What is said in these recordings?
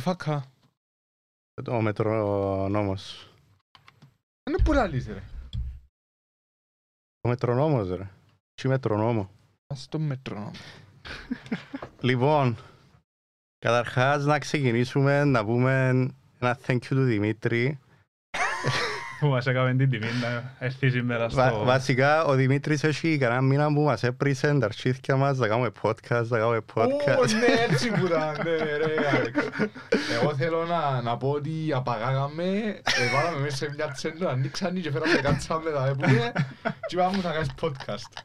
Φακά. Ο μετρονόμος. Είναι που λαλείς ρε. Ο μετρονόμος ρε. Τι μετρονόμο. Ας το μετρονόμο. Λοιπόν, καταρχάς να ξεκινήσουμε να πούμε ένα thank you του Δημήτρη. Που μας έκαμε την τιμή να έρθει σήμερα στο... Βασικά, ο Δημήτρης έχει κανένα μήνα που μας έπρισε τα αρχίδια μας να κάνουμε podcast, Ναι, έτσι που ήταν, ναι ρε Άλεξ. Εγώ θέλω να πω ότι απαγάγαμε, βάλαμε μέσα σε μια τσέντο, ανοίξανε και φέραμε κάτσαμε τα έπουμε και είπαμε να κάνεις podcast.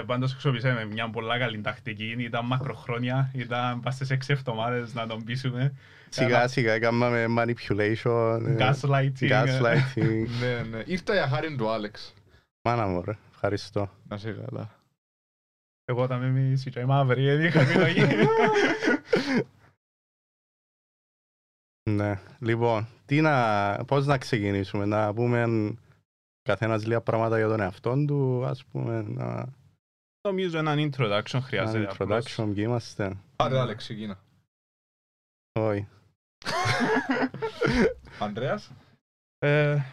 Πάντως χρησιμοποιήσαμε μια πολλά καλή τακτική, ήταν μακροχρόνια, ήταν πας στις 6 εβδομάδες να τον πείσουμε. Σιγά σιγά έκαναμε manipulation, Gaslighting. Ναι, ήρθα για χάρη του Άλεξ. Μάνα μου ρε, ευχαριστώ. Να σε καλά. Εγώ όταν με μισή και μαύρη, δεν είχα επιλογή. Ναι, λοιπόν, πώς να ξεκινήσουμε, να πούμε καθένας λίγα πράγματα για τον εαυτόν του, ας πούμε, Νομίζω έναν introduction χρειάζεται ένα introduction, ποιοι είμαστε. Άρα Άλεξ, ξεκίνα. Όχι. Ανδρέας.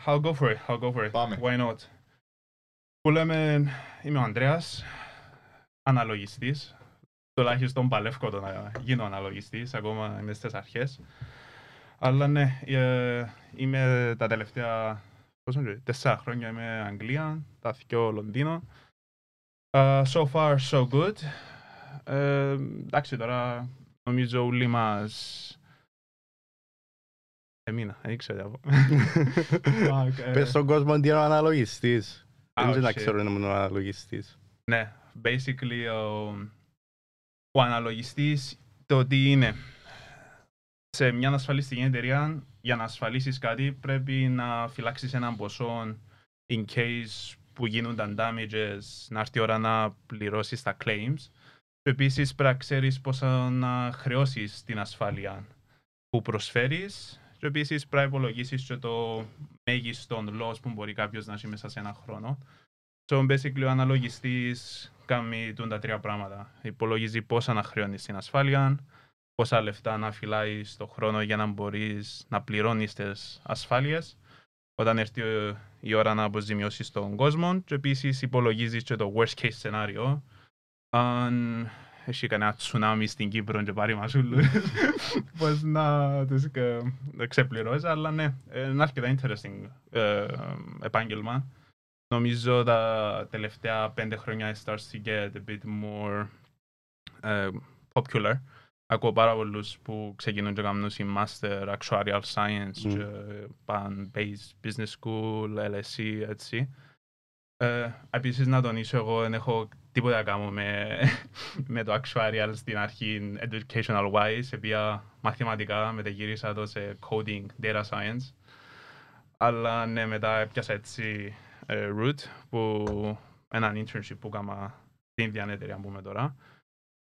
I'll go for it. Πάμε. Why not. Που λέμε, είμαι ο Ανδρέας, αναλογιστής. Τουλάχιστον παλεύω το να γίνω αναλογιστής, ακόμα είμαι στις αρχές. Αλλά ναι, είμαι τα τελευταία 4 χρόνια είμαι Αγγλία, τα 2 Λονδίνο. So far, so good. Εντάξει, τώρα νομίζω όλοι μας... Εμείνα, δεν ξέρω. Πες στον κόσμο ότι είναι ο αναλογιστής. Δεν shit. να ξέρω αν είναι ο αναλογιστής. Ναι, basically ο αναλογιστής το τι είναι. Σε μια ασφαλιστική εταιρεία, για να ασφαλίσεις κάτι πρέπει να φυλάξεις έναν ποσό in case που γίνονταν damages, να έρθει η ώρα να πληρώσεις τα claims. Και επίσης πρέπει να ξέρεις πόσο να χρεώσεις την ασφάλεια που προσφέρεις. Και επίσης πρέπει να υπολογίσεις και το μέγιστο loss που μπορεί κάποιος να έχει μέσα σε ένα χρόνο. So basically ο αναλογιστής κάνει τα 3 πράγματα. Υπολογίζει πόσα να χρεώνεις στην ασφάλεια, πόσα λεφτά να φυλάεις το χρόνο για να μπορείς να πληρώνεις τις ασφάλειες όταν έρθει η ώρα να αποζημιώσεις τον κόσμο, και επίσης υπολογίζεις και το worst case scenario αν έχει κανένα τσουνάμι στην Κύπρο και πάρει μασούλους πώς να τους ξεπληρώσεις. Αλλά ναι, είναι αρκετά interesting επάγγελμα. Νομίζω τα τελευταία 5 χρόνια starts to get a bit more popular. Ακούω πάρα πολλούς που ξεκινούν και κάνουν master actuarial science και πάνε base business school, LSE, έτσι. Επίσης να τονίσω, εγώ δεν έχω τίποτα να κάνω με το actuarial στην αρχή educational wise, επειδή μαθηματικά μεταγύρισα το σε coding, data science. Αλλά ναι, μετά έπιασα έτσι route, που έναν internship που έκανα στην ίδια εταιρεία που είμαι τώρα.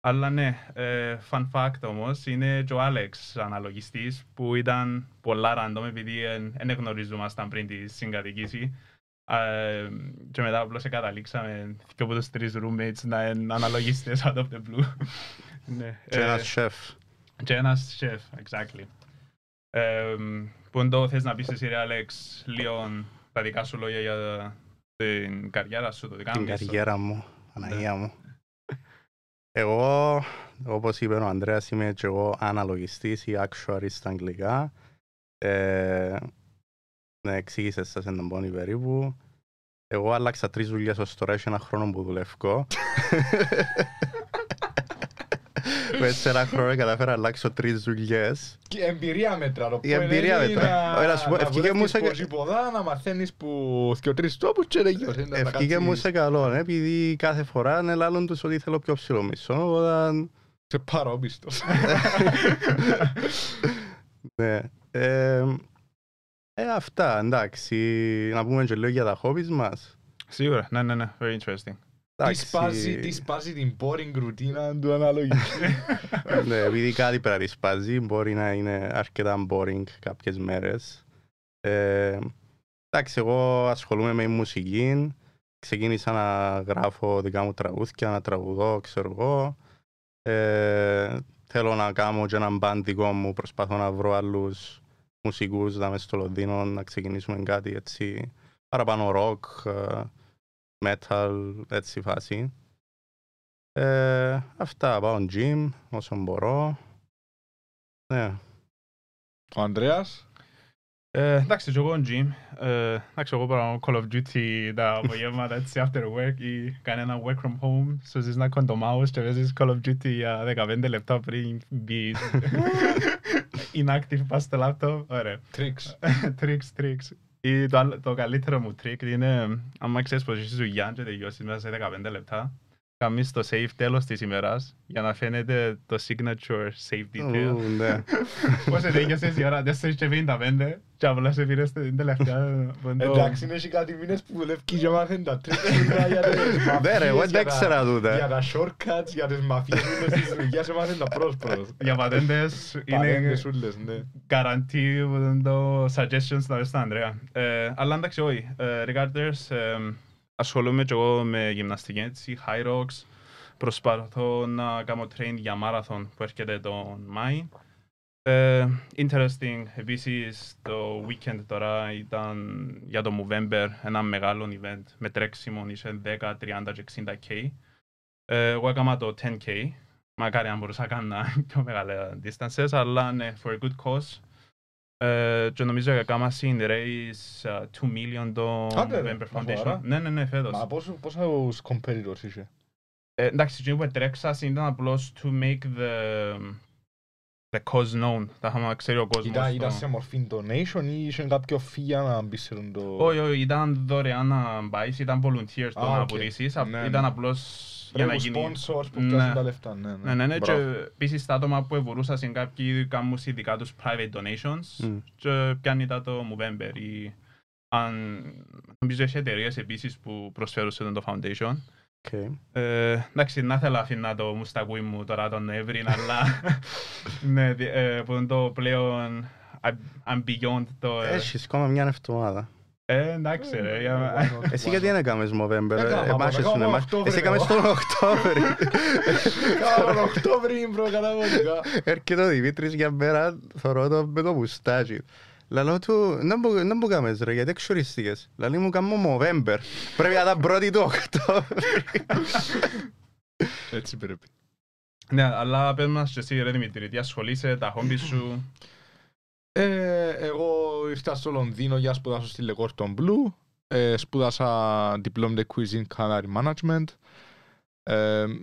Αλλά ναι, fun fact όμως, είναι και ο Άλεξ αναλογιστής, που ήταν πολλά random επειδή δεν γνωριζόμασταν πριν τη συγκατοικήση. Και μετά απλώς καταλήξαμε και από τους 3 roommates να είναι αναλογιστές out of the blue. Και ένας chef. Και ένας chef, exactly. Που εντό θες να πεις εσύ ρε Άλεξ, λίγο τα δικά σου λόγια για την καριέρα σου, το δικά μου. Την καριέρα μου, Παναγία μου. Εγώ, όπως είπε ο Ανδρέας, είμαι και εγώ αναλογιστής ή actuary στα αγγλικά. Ναι, εξήγησες σας έναν πόνι περίπου. Εγώ άλλαξα 3 δουλειές ως τώρα, έχει 1 χρόνο που δουλεύω. Μέσα σε 1 χρόνο κατάφερα να αλλάξω 3 δουλειές. Και εμπειρία μέτρα. Η εμπειρία μέτρα. Να δουλεύεις ποδά, να μαθαίνεις που 2-3 τόπους και δεν γίνεις. Ευκήκε μου σε καλό, επειδή κάθε φορά λάλλον τους ότι θέλω πιο ψηλό μισό. Σε παρόπιστος. Ναι. Αυτά, εντάξει. Να πούμε και λίγο για τα hobbies μας. Σίγουρα, ναι, very interesting. Τι σπάζει την boring ρουτίνα του αναλογιστή. Ναι, επειδή κάτι πρέπει να σπάζει, μπορεί να είναι αρκετά boring κάποιες μέρες. Εντάξει, εγώ ασχολούμαι με μουσική. Ξεκίνησα να γράφω δικά μου τραγούδια, να τραγουδώ, ξέρω εγώ. Θέλω να κάνω και έναν band δικό μου, προσπαθώ να βρω άλλους μουσικούς να μες στο Λονδίνο, να ξεκινήσουμε κάτι έτσι παραπάνω rock, metal, έτσι φάση. Αυτά, πάω gym όσο μπορώ. Ναι. Ο Ανδρέας. Εντάξει, και εγώ gym. Εντάξει, εγώ πάω Call of Duty τα απογεύματα έτσι after work ή κανένα work from home. So ζεις να κον το mouse και παίζεις Call of Duty για 15 λεπτά πριν μπει inactive πας στο laptop. Ωραία. Tricks. Ή το καλύτερο μου trick είναι άμα ξέρεις πως είσαι δουλειά και τελειώσεις μέσα σε 15 λεπτά. Κάνεις το save τέλος της ημέρας για να φαίνεται το signature save detail. Πώς τελειώσες η ώρα 4:55 και απλά σε πήρες την τελευταία. Εντάξει, είναι και κάτι μήνες που δουλεύει και μάθαινε τα tricks για τις μαφίες, για τα shortcuts, για τις μαφίες της δουλειάς έμαθαινε τα πρόσπρος. Για πατέντες είναι guarantee το suggestions να δεις στον Ανδρέα. Αλλά εντάξει όχι, regardless ασχολούμαι και εγώ με γυμναστική έτσι, high rocks. Προσπαθώ να κάνω train για marathon που έρχεται τον Μάη. Interesting, επίσης το weekend τώρα ήταν για το November ένα μεγάλο event με τρέξιμο, είσαι 10, 30 και 60k. Εγώ έκανα το 10k, μακάρι αν μπορούσα να κάνω πιο μεγάλα distances, αλλά ναι, for a good cause. Και νομίζω ότι έκανα στην race 2 million το November Foundation. Ναι, φέτος. Μα πόσους competitors είσαι? Εντάξει, το που τρέξα ήταν απλώς to make the cause known. Τα είχαμε ξέρει ο κόσμος. Ήταν σε μορφή donation ή είχε κάποιο fee για να μπεις σε το... Όχι, ήταν δωρεάν να μπάεις, ήταν volunteers το να πουλήσεις. Ήταν απλώς για να γίνει... sponsors που πιάσουν τα λεφτά. Ναι, και επίσης τα άτομα που εβουρούσαν κάποιοι κάνουν ειδικά τους private donations και πιάνει τα το November. Νομίζω έχει εταιρείες επίσης που προσφέρουν σε το foundation. Εντάξει, να θέλω αφήνω το μουστακούι μου τώρα τον Νοέμβρη, αλλά που είναι το πλέον I'm beyond το... Έχεις ακόμα μια εβδομάδα. Εντάξει ρε. Εσύ γιατί δεν έκαμες November, εσύ έκαμες τον Οκτώβρη. Τον Οκτώβρη προκαταβολικά. Έρχεται ο Δημήτρης για μέρα, θωρώ το με το μουστάκι. Λαλό του, δεν μου κάμες ρε, γιατί εξορίστηκες. Λαλή μου κάμω November, πρέπει να ήταν πρώτη του Οκτώβρη. Έτσι πρέπει. Ναι, αλλά πες μας και εσύ ρε Δημήτρη, τι ασχολείσαι, τα χόμπι σου. Εγώ ήρθα στο Λονδίνο για σπουδάσω στη Le Cordon Bleu. Σπούδασα Diplôme de Cuisine Culinary Management.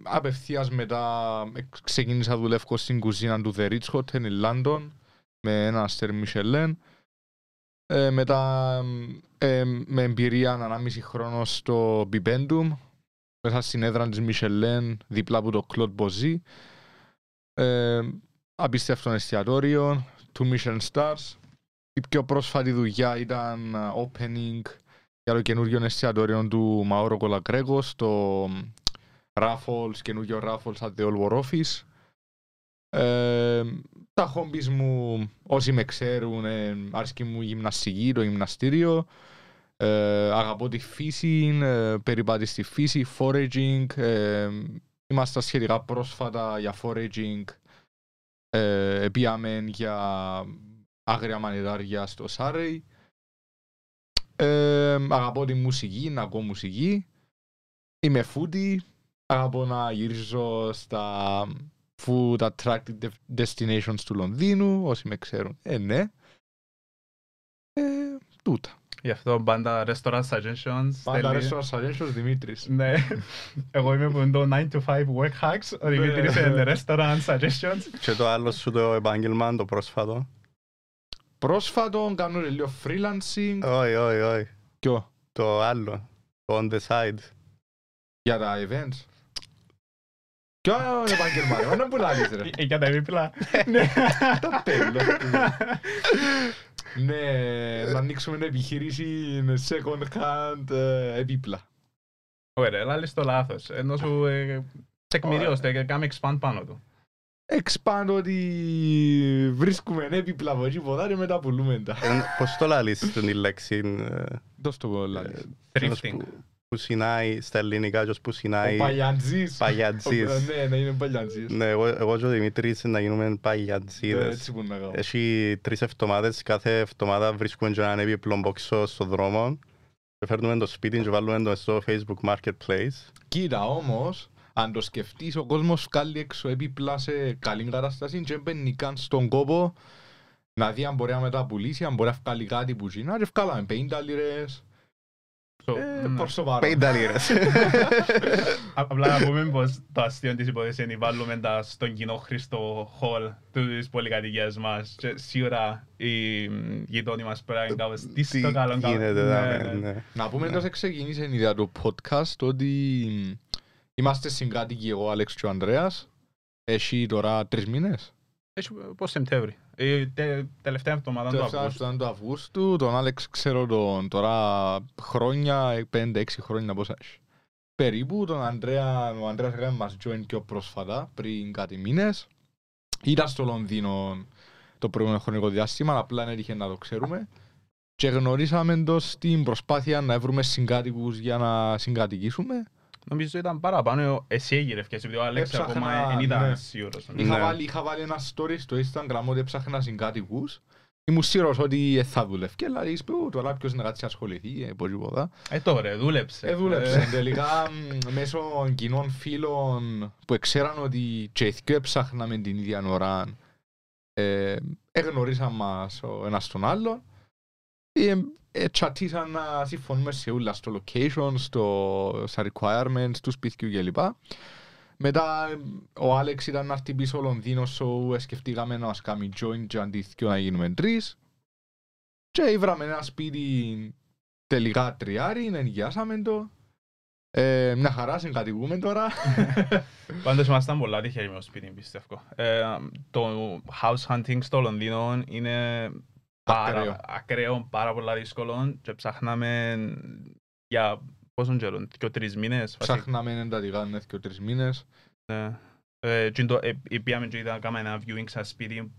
Απευθείας μετά ξεκίνησα δουλεύω στην κουζίνα του The Ritz Hotel in London με ένα αστέρι Michelin. Μετά με εμπειρία 1,5 χρόνο στο Bibendum μέσα στην έδρα της Michelin δίπλα από το Claude Bozzi. Απίστευτο εστιατόριο, 2 Michelin Stars. Η πιο πρόσφατη δουλειά ήταν opening για το καινούριο εστιατόριο του Mauro Colagregos, το Raffles, καινούριο Raffles at the Old War Office. Τα χόμπις μου, όσοι με ξέρουν, άρεσκει μου η γυμναστική, το γυμναστήριο. Αγαπώ τη φύση, περιπάτη στη φύση, foraging. Είμαστε σχετικά πρόσφατα για foraging. Πήγαμε για άγρια μανιτάρια στο Σάρεϊ. Αγαπώ τη μουσική, να ακούω μουσική. Είμαι foodie. Αγαπώ να γυρίζω στα food attractive destinations του Λονδίνου, όσοι με ξέρουν. Ναι. Τούτα. Γι' αυτό πάντα restaurant suggestions. Πάντα restaurant suggestions, Δημήτρης. Ναι. Εγώ είμαι που είναι το 9 to 5 work hacks. Ο Δημήτρης είναι restaurant suggestions. Και το άλλο σου το επάγγελμα, το πρόσφατο. Πρόσφατο, κάνω λίγο freelancing. Όχι. Ποιο? Το άλλο. Το on the side. Για τα events. Ποιο επάγγελμα, ρε, να πουλάλεις ρε. Για τα επίπλα. Τα τέλος. Ναι, να ανοίξουμε μια επιχείρηση second hand επίπλα. Ωραία, λάλης το λάθος. Ενώ σου τεκμηριώστε, κάμε expand πάνω του. Expand ότι βρίσκουμε επίπλα από εκεί ποτά και μετά πουλούμε τα. Πώς το λάλεις την λέξη? Δώσ' το λάλης. Thrifting. Πουσινάει στα ελληνικά και ως πουσινάει Ο Παγιαντζής. Παγιαντζής. Ναι, να είναι Παγιαντζής. Ναι, εγώ και ο Δημήτρης να γίνουμε Παγιαντζίδες. Έτσι που να κάνω. Έχει 3 εβδομάδες, κάθε εβδομάδα βρίσκουμε και έναν έπιπλο μποξό στον δρόμο και φέρνουμε το σπίτι και βάλουμε το στο Facebook Marketplace. Κοίτα όμως, αν το σκεφτείς, ο κόσμος βγάλει έξω έπιπλα σε καλή κατάσταση και μπαίνει καν στον κόπο να δει αν μπορεί να μεταπουλήσει, αν μπορεί να βγάλει κάτι που γίνει. Και βγάλαμε 50 λίρες. Πόσο παρόν. 50 λίρες. Απλά να πούμε πως το αστείο της υπόθεσης είναι βάλουμε τα στον κοινόχρηστο hall της πολυκατοικίας μας και σίγουρα οι γειτόνοι μας πρέπει να είναι κάπως τι στο καλό. Γίνεται, Να πούμε τόσο ξεκινήσε η ιδέα του podcast ότι είμαστε συγκάτοικοι εγώ, Άλεξ και ο Ανδρέας. Έχει τώρα 3 μήνες. Έχει πως Σεπτέμβρη. Τελευταία εβδομάδα του Αυγούστου. Τον Άλεξ ξέρω τον τώρα χρόνια, 5-6 χρόνια πόσα έχει. Περίπου τον Ανδρέα, ο Ανδρέας έκανε μας join πιο πρόσφατα, πριν κάτι μήνες. Ήταν στο Λονδίνο το προηγούμενο χρονικό διάστημα, απλά δεν έτυχε να το ξέρουμε. Και γνωρίσαμε το στην προσπάθεια να βρούμε συγκάτοικους για να συγκατοικήσουμε. Νομίζω ήταν παραπάνω εσύ έγιρευκες, επειδή ο Άλεξ ακόμα δεν ήταν σίγουρος. Είχα βάλει ένα story στο Instagram ότι έψαχνα συγκάτοικους. Ήμουν σίγουρος ότι θα δουλεύει και δηλαδή είπε τώρα ποιος να κάτσει ασχοληθεί, πώς τίποτα. Τώρα δούλεψε. Δούλεψε. Τελικά μέσω κοινών φίλων που ξέραν ότι και οι δυο έψαχναμε την ίδια ώρα εγνωρίσαν μας ο ένας τον άλλον. Τσατίσαν να συμφωνούμε σε όλα, στο location, στα requirements, του σπιτιού κλπ. Μετά ο Άλεξ ήταν να έρθει πίσω Λονδίνο, σκεφτήκαμε να μας κάνει join και αντίθηκιο να γίνουμε 3. Και ήβραμε ένα σπίτι τελικά 3, ενοικιάσαμε το. Μια χαρά, συγκατοικούμε τώρα. Πάντως ήμασταν πολλά τυχεροί με το σπίτι, πιστεύω. Το house hunting στο Λονδίνο είναι ακραίο, πάρα πολλά δύσκολο και ψάχναμε για πόσον καιρό, 2-3 μήνες. Ψάχναμε εντατικά 2-3 μήνες. Πήγαμε και κάναμε ένα viewing στα σπίτι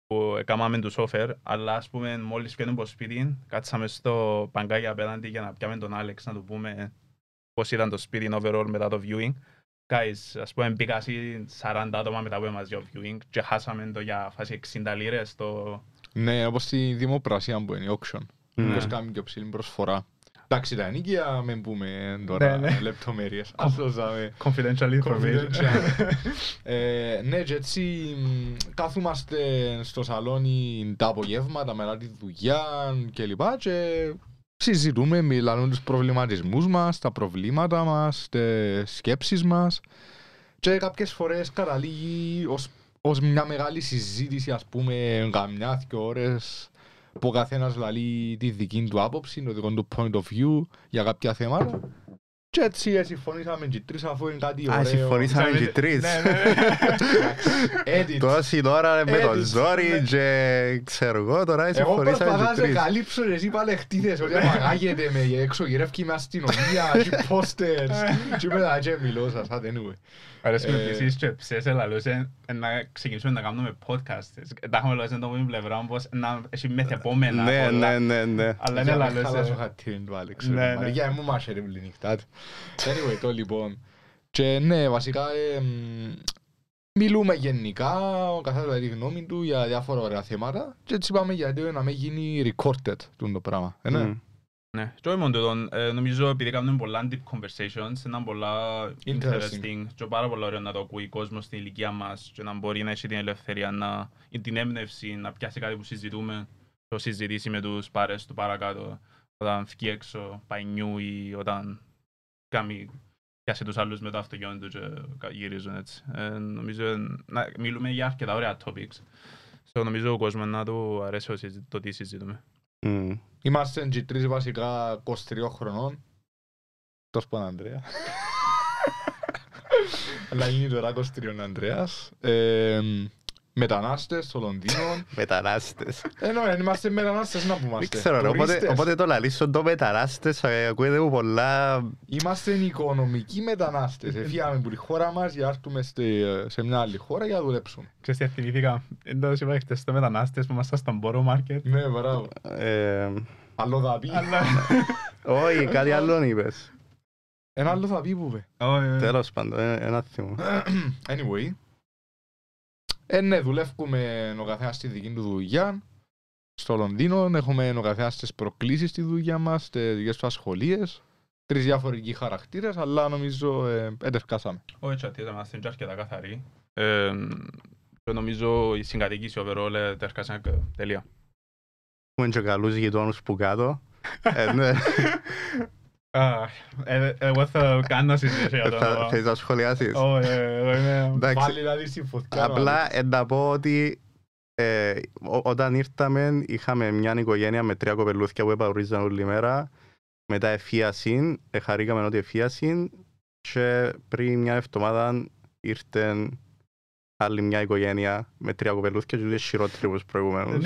που έκαναμε τους offer, αλλά ας πούμε μόλις πιένουμε από σπίτι, κάτσαμε στο παγκάκι απέναντι για να πιάμε τον Άλεξ να του πούμε πώς ήταν το σπίτι overall μετά το viewing. Guys, ας πούμε πήγα 40 άτομα μετά που είμαστε για viewing και χάσαμε το για φάση 60 λίρες το... Ναι, όπως στη δημοπρασία που είναι η auction. Πώς κάνουμε και ψηλή προσφορά. Εντάξει, τα ενοίκια, μην πούμε τώρα λεπτομέρειες. Confidential information. Ναι, και έτσι κάθομαστε στο σαλόνι τα απογεύματα μετά τη δουλειά κλπ. Και συζητούμε, μιλάμε τους προβληματισμούς μας, τα προβλήματα μας, τις σκέψεις μας. Και κάποιες φορές καταλήγει ως μια μεγάλη συζήτηση, ας πούμε, καμιά 2 ώρες που ο καθένας λαλεί τη δική του άποψη, το δικό του point of view για κάποια θέματα. Και έτσι συμφωνήσαμε και 3 αφού είναι κάτι ωραίο. Συμφωνήσαμε και 3. Τόση τώρα με το ζόρι και ξέρω εγώ τώρα συμφωνήσαμε και 3. Εγώ προσπαθά να καλύψω και εσύ πάλι χτίθες ότι απαγάγεται με έξω γυρεύκει με αστυνομία και posters και μετά και μιλώ σας, anyway. Αρέσκουν επίσης και ψέσαι λαλούσε να ξεκινήσουμε να κάνουμε podcast. Τα έχουμε λαλούσε το μήνυ πλευρά μου πως να έχει μεθεπόμενα πολλά. Ναι. Αλλά είναι λαλούσε. Καλά σου χατήριν του Άλεξ. Για μου μάσε ρε μπληνιχτάτ. Anyway, το λοιπόν. Και ναι, βασικά μιλούμε γενικά, ο καθένας τη γνώμη του για διάφορα ωραία θέματα και έτσι είπαμε γιατί να μην γίνει recorded το πράγμα. Ναι, και όχι μόνο τούτο, νομίζω επειδή κάνουμε πολλά deep conversations, είναι πολλά interesting και πάρα πολλά ωραίο να το ακούει ο κόσμος στην ηλικία μας και να μπορεί να έχει την ελευθερία, την έμπνευση, να πιάσει κάτι που συζητούμε, το συζητήσει με τους πάρες του παρακάτω, όταν φύγει έξω, πάει νιού ή όταν πιάσει τους άλλους με το αυτοκίνητο και γυρίζουν έτσι. Νομίζω μιλούμε για αρκετά ωραία topics, νομίζω ο κόσμος να του αρέσει το τι συζητούμε. Είμαστε και 3 βασικά 23 χρονών. Τόσο πάνω Ανδρέα. Αλλά γίνει τώρα 23 Ανδρέας. Μετανάστες στο Λονδίνο. Μετανάστες. Ναι, είμαστε μετανάστες να πούμε. Δεν ξέρω, οπότε το λαλήσω το μετανάστες, ακούγεται μου πολλά... Είμαστε οικονομικοί μετανάστες. Έφυγαμε από τη χώρα μας για να έρθουμε σε μια άλλη χώρα για να δουλέψουμε. Ξέρεις τι θυμήθηκα, εντός είπα χτες το μετανάστες που είμαστε στον Borough Market. Ναι, μπράβο. Αλλοδαπή. Όχι, κάτι άλλον είπες. Ένα άλλο θα πει που είπε. Τέλος πάντων, ένα θύμα. Anyway. Ναι, δουλεύουμε ο καθένας στη δική του δουλειά. Στο Λονδίνο έχουμε ο καθένας τις προκλήσεις στη δουλειά μας, τις δικές του ασχολίες. 3 διαφορετικοί χαρακτήρες, αλλά νομίζω ετερκάσαμε. Όχι, έτσι είμαστε και αρκετά καθαροί. Νομίζω η συγκατοίκηση overall ετερκάσαμε τελεία. Έχουμε και καλούς γειτόνους που κάτω. Εγώ θα κάνω συζήτηση για το. Θες να σχολιάσεις? Πάλι δηλαδή στη φωτιά. Απλά να πω ότι όταν ήρθαμε είχαμε μια οικογένεια με 3 κοπελούθια που επαουρίζαν όλη μέρα. Μετά εφίασαν, χαρήκαμε ότι εφίασαν και πριν μια εβδομάδα ήρθε άλλη μια οικογένεια με 3 κοπελούθια και ούτε χειρότεροι όπως προηγουμένως.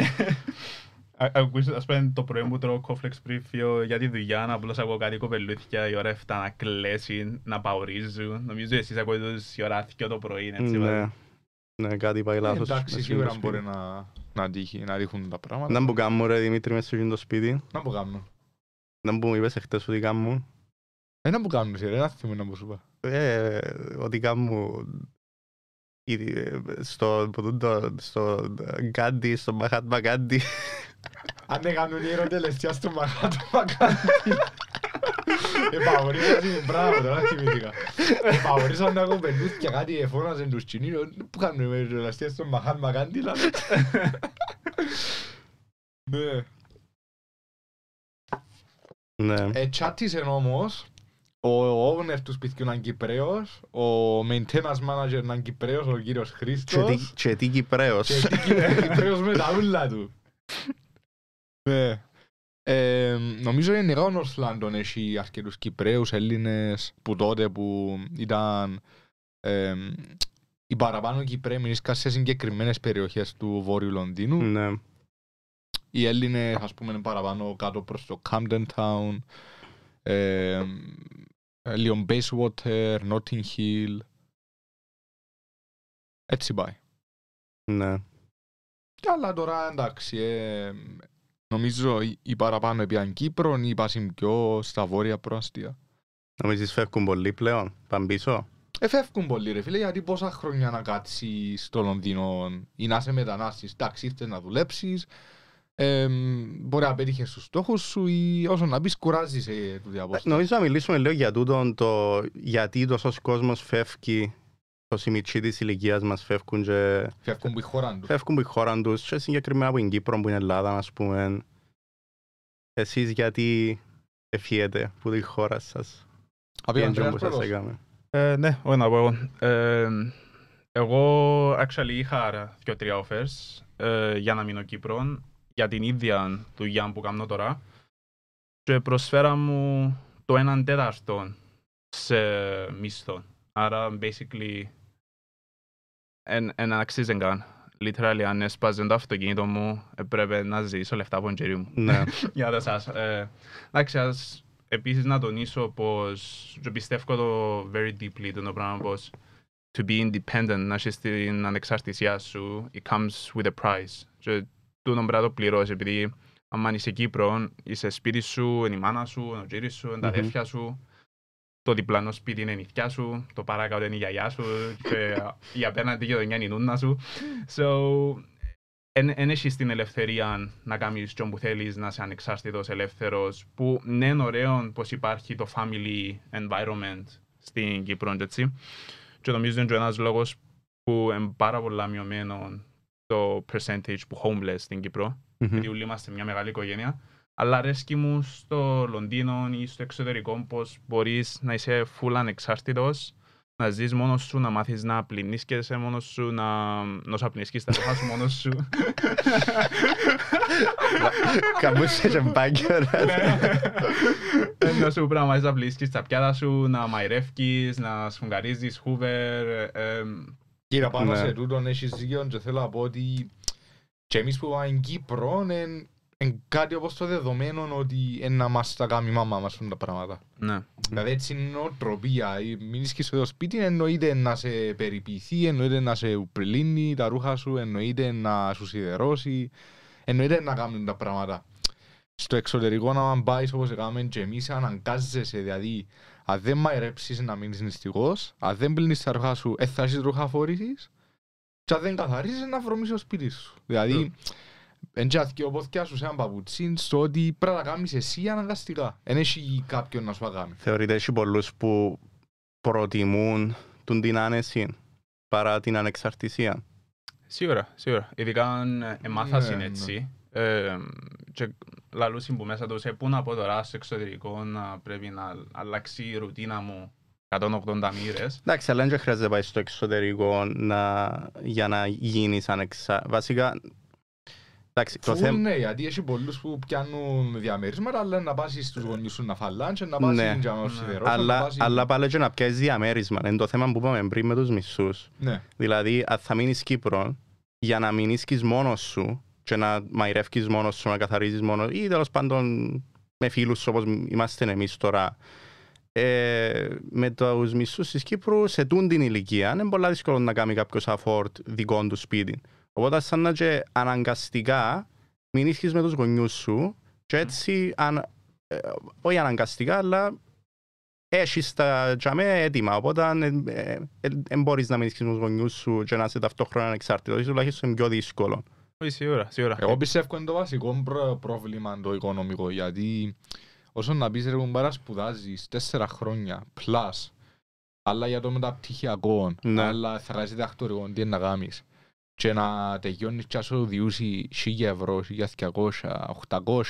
Ας πούμε το πρωί μου τρώω κόφλεξ πρίφιο για τη δουλειά, να απλώς ακούω κάτι κοπελούθια η ώρα 7 να κλαίσουν, να παουρίζουν. Νομίζω εσείς ακούτε τους η ώρα 2 το πρωί, έτσι. Ναι, κάτι πάει λάθος. Εντάξει, σίγουρα μπορεί να τύχει, να ρίχνουν τα πράγματα. Να μου κάνουν ρε Δημήτρη μες στο σπίτι. Να μου κάνουν. Να μου είπες εχθές ότι κάνουν. Να μου κάνουν εσύ ρε, να θυμώ να μου σου είπα. Ότι κάνουν στο Γκάντι, στο Μαχάτμα Γκάντι. Αν έκαναν οι ερωτελεστιά στο Μαχάτμα Γκάντι. Επαγορίσαν, μπράβο τώρα θυμήθηκα. Επαγορίσαν να κοπελούθ και κάτι εφώναζαν τους Κινίνους. Πού κάνουν οι ερωτελεστιά στο Μαχάτμα Γκάντι λάδε. Ναι. Τσάτισαν όμως, ο owner του σπιτιού είναι Κυπρέος, ο maintenance manager είναι Κυπρέος, ο κύριος Χρήστος. Και τι Κυπρέος. Και τι Κυπρέος με τα ούλα του. Ναι. Νομίζω γενικά ο North London έχει αρκετούς Κυπρέους, Έλληνες που τότε που ήταν οι παραπάνω Κυπρέοι μείνησαν σε συγκεκριμένες περιοχές του Βόρειου Λονδίνου. Ναι. Οι Έλληνες ας πούμε είναι παραπάνω κάτω προς το Camden Town, λίγο Bayswater, Notting Hill. Έτσι πάει. Ναι. Και άλλα τώρα εντάξει, νομίζω οι παραπάνω επίαν Κύπρον ή πάσουν πιο στα βόρεια προάστια. Νομίζεις φεύγουν πολύ πλέον, πάνε πίσω? Φεύγουν πολύ ρε φίλε, γιατί πόσα χρόνια να κάτσεις στο Λονδίνο ή να είσαι μετανάστης, εντάξει ήρθες να δουλέψεις, μπορεί να πέτυχες στους στόχους σου ή όσο να πεις κουράζεις του διαπόσταση. Νομίζω να μιλήσουμε λίγο για τούτον, γιατί τόσος κόσμος φεύγει, τόσοι μητσοί της ηλικίας μας φεύγουν και... Φεύγουν που η χώρα τους. Φεύγουν που η χώρα τους και συγκεκριμένα από την Κύπρο, που είναι Ελλάδα, ας πούμε. Εσείς γιατί εφιέτε που τη χώρα σας? Απίαν τρέας πρώτος. Ναι, όχι να πω εγώ. Εγώ actually είχα 2-3 offers για να μείνω Κύπρο για την ίδια δουλειά που κάνω τώρα και προσφέρα μου το 1/4 σε μισθό. Άρα basically εν αξίζει καν. Literally αν έσπαζε το αυτοκίνητο μου έπρεπε να ζήσω λεφτά από τον τζέρι μου. Ναι. Για να σας. Εντάξει, ας επίσης να τονίσω πως πιστεύω το very deeply το πράγμα πως to be independent, να έχεις την ανεξαρτησία σου, it comes with a price. Και τούτον πρέπει να το πληρώσεις, επειδή αν είσαι Κύπρο, είσαι σπίτι σου, είναι η μάνα σου, είναι ο τζίρις σου, είναι τα αδέρφια σου, το διπλανό σπίτι είναι η νυχτιά σου, το παράκατο είναι η γιαγιά σου και η απέναντι γειτονιά είναι η νούνα σου. So, εν έχεις την ελευθερία να κάνεις τι που θέλεις, να είσαι ανεξάρτητος, ελεύθερος, που ναι είναι ωραίο πως υπάρχει το family environment στην Κύπρο, έτσι. Και νομίζω είναι ένας λόγος που είναι πάρα πολλά μειωμένο το percentage που homeless στην Κύπρο, γιατί όλοι είμαστε μια μεγάλη οικογένεια. Αλλά αρέσκει μου στο Λονδίνο ή στο εξωτερικό πως μπορείς να είσαι full ανεξάρτητος, να ζεις μόνος σου, να μάθεις να πλυνίσκεσαι μόνος σου, να σου απλυνίσκεις τα ρούχα σου μόνος σου. Καμούσε και μπάγκιο. Να σου πρέπει να μάθεις να πλυνίσκεις τα πιάτα σου, να μαϊρεύκεις, να σφουγγαρίζεις, χούβερ. Κύριε πάνω σε τούτον έχεις δίκιο και θέλω να πω ότι και εμείς που πάμε στην Κύπρο είναι κάτι όπως το δεδομένο ότι να μας τα κάνει η μάμα μας τα πράγματα. Ναι. Δηλαδή έτσι είναι νοοτροπία. Μην είσαι στο σπίτι εννοείται να σε περιποιηθεί, εννοείται να σε πλύνει τα ρούχα σου, εννοείται να σου σιδερώσει, εννοείται να κάνουν τα πράγματα. Στο εξωτερικό να πάει όπως έκαναμε και εμείς αναγκάζεσαι, δηλαδή αν δεν μαϊρέψεις να μείνεις νηστικός, αν δεν πλύνεις τα ρούχα σου, θα έχεις ρούχα φόρησης και αν δεν καθαρίζεις να βρωμίσεις το σπίτι σου. Δηλαδή, εν και αθηκαιοπόθηκια σου σε έναν παπουτσίν στο ότι πρέπει να κάνεις εσύ αναγκαστικά. Εν έχει κάποιον να σου αγάμει. Θεωρείται έχει πολλούς που προτιμούν την άνεση παρά την ανεξαρτησία. Σίγουρα. Ειδικά αν εμάθασαν έτσι. Και λαλούσιν που μέσα τους, πού να πω τώρα στο εξωτερικό να πρέπει να αλλάξει η ρουτίνα μου 180 μοίρες. Εντάξει, αλλά δεν χρειάζεται να πάει στο εξωτερικό για να γίνεις ανεξάρτητος. Βασικά, εντάξει, το θέμα... Ναι, γιατί έχει πολλούς που πιάνουν διαμέρισματα, αλλά να πάσεις στους γονείς σου να φαλάνε και να πάσεις για να σιδερώσουν. Αλλά πάλι και να πιάσεις διαμέρισμα. Είναι το θέμα που είπαμε πριν με τους μισθούς. Ναι. Δηλαδή, αν θα μείνεις Κύπρο, για να μην ίσκεις μόνος σου και να μαϊρεύκεις μόνος σου, να καθαρίζεις μόνος ή τέλος πάντων με φίλους σου όπως είμαστε εμείς τώρα, με τους μισθούς της Κύπρου σε τούν την ηλικία είναι πολύ δύσκολο να κάνει κάποιος afford δικό του σπίτι. Οπότε σαν να και αναγκαστικά μην ίσχυς με τους γονιούς σου και έτσι, όχι αναγκαστικά, αλλά έχεις τα τζαμέ έτοιμα. Οπότε δεν μπορείς να μην ίσχυς με τους γονιούς σου και να είσαι ταυτόχρονα ανεξάρτητος. Τουλάχιστον είναι πιο δύσκολο. Σίγουρα. Εγώ πιστεύω είναι το βασικό πρόβλημα το οικονομικό, γιατί όσο να πεις ρε κουμπάρα σπουδάζεις 4 χρόνια plus, αλλά για το μεταπτυχιακό, αλλά θα κάνεις διδακτορικό, τι είναι να κάνεις και να τελειώνεις και να σου διούσει 1.000 ευρώ, 1.200, 800.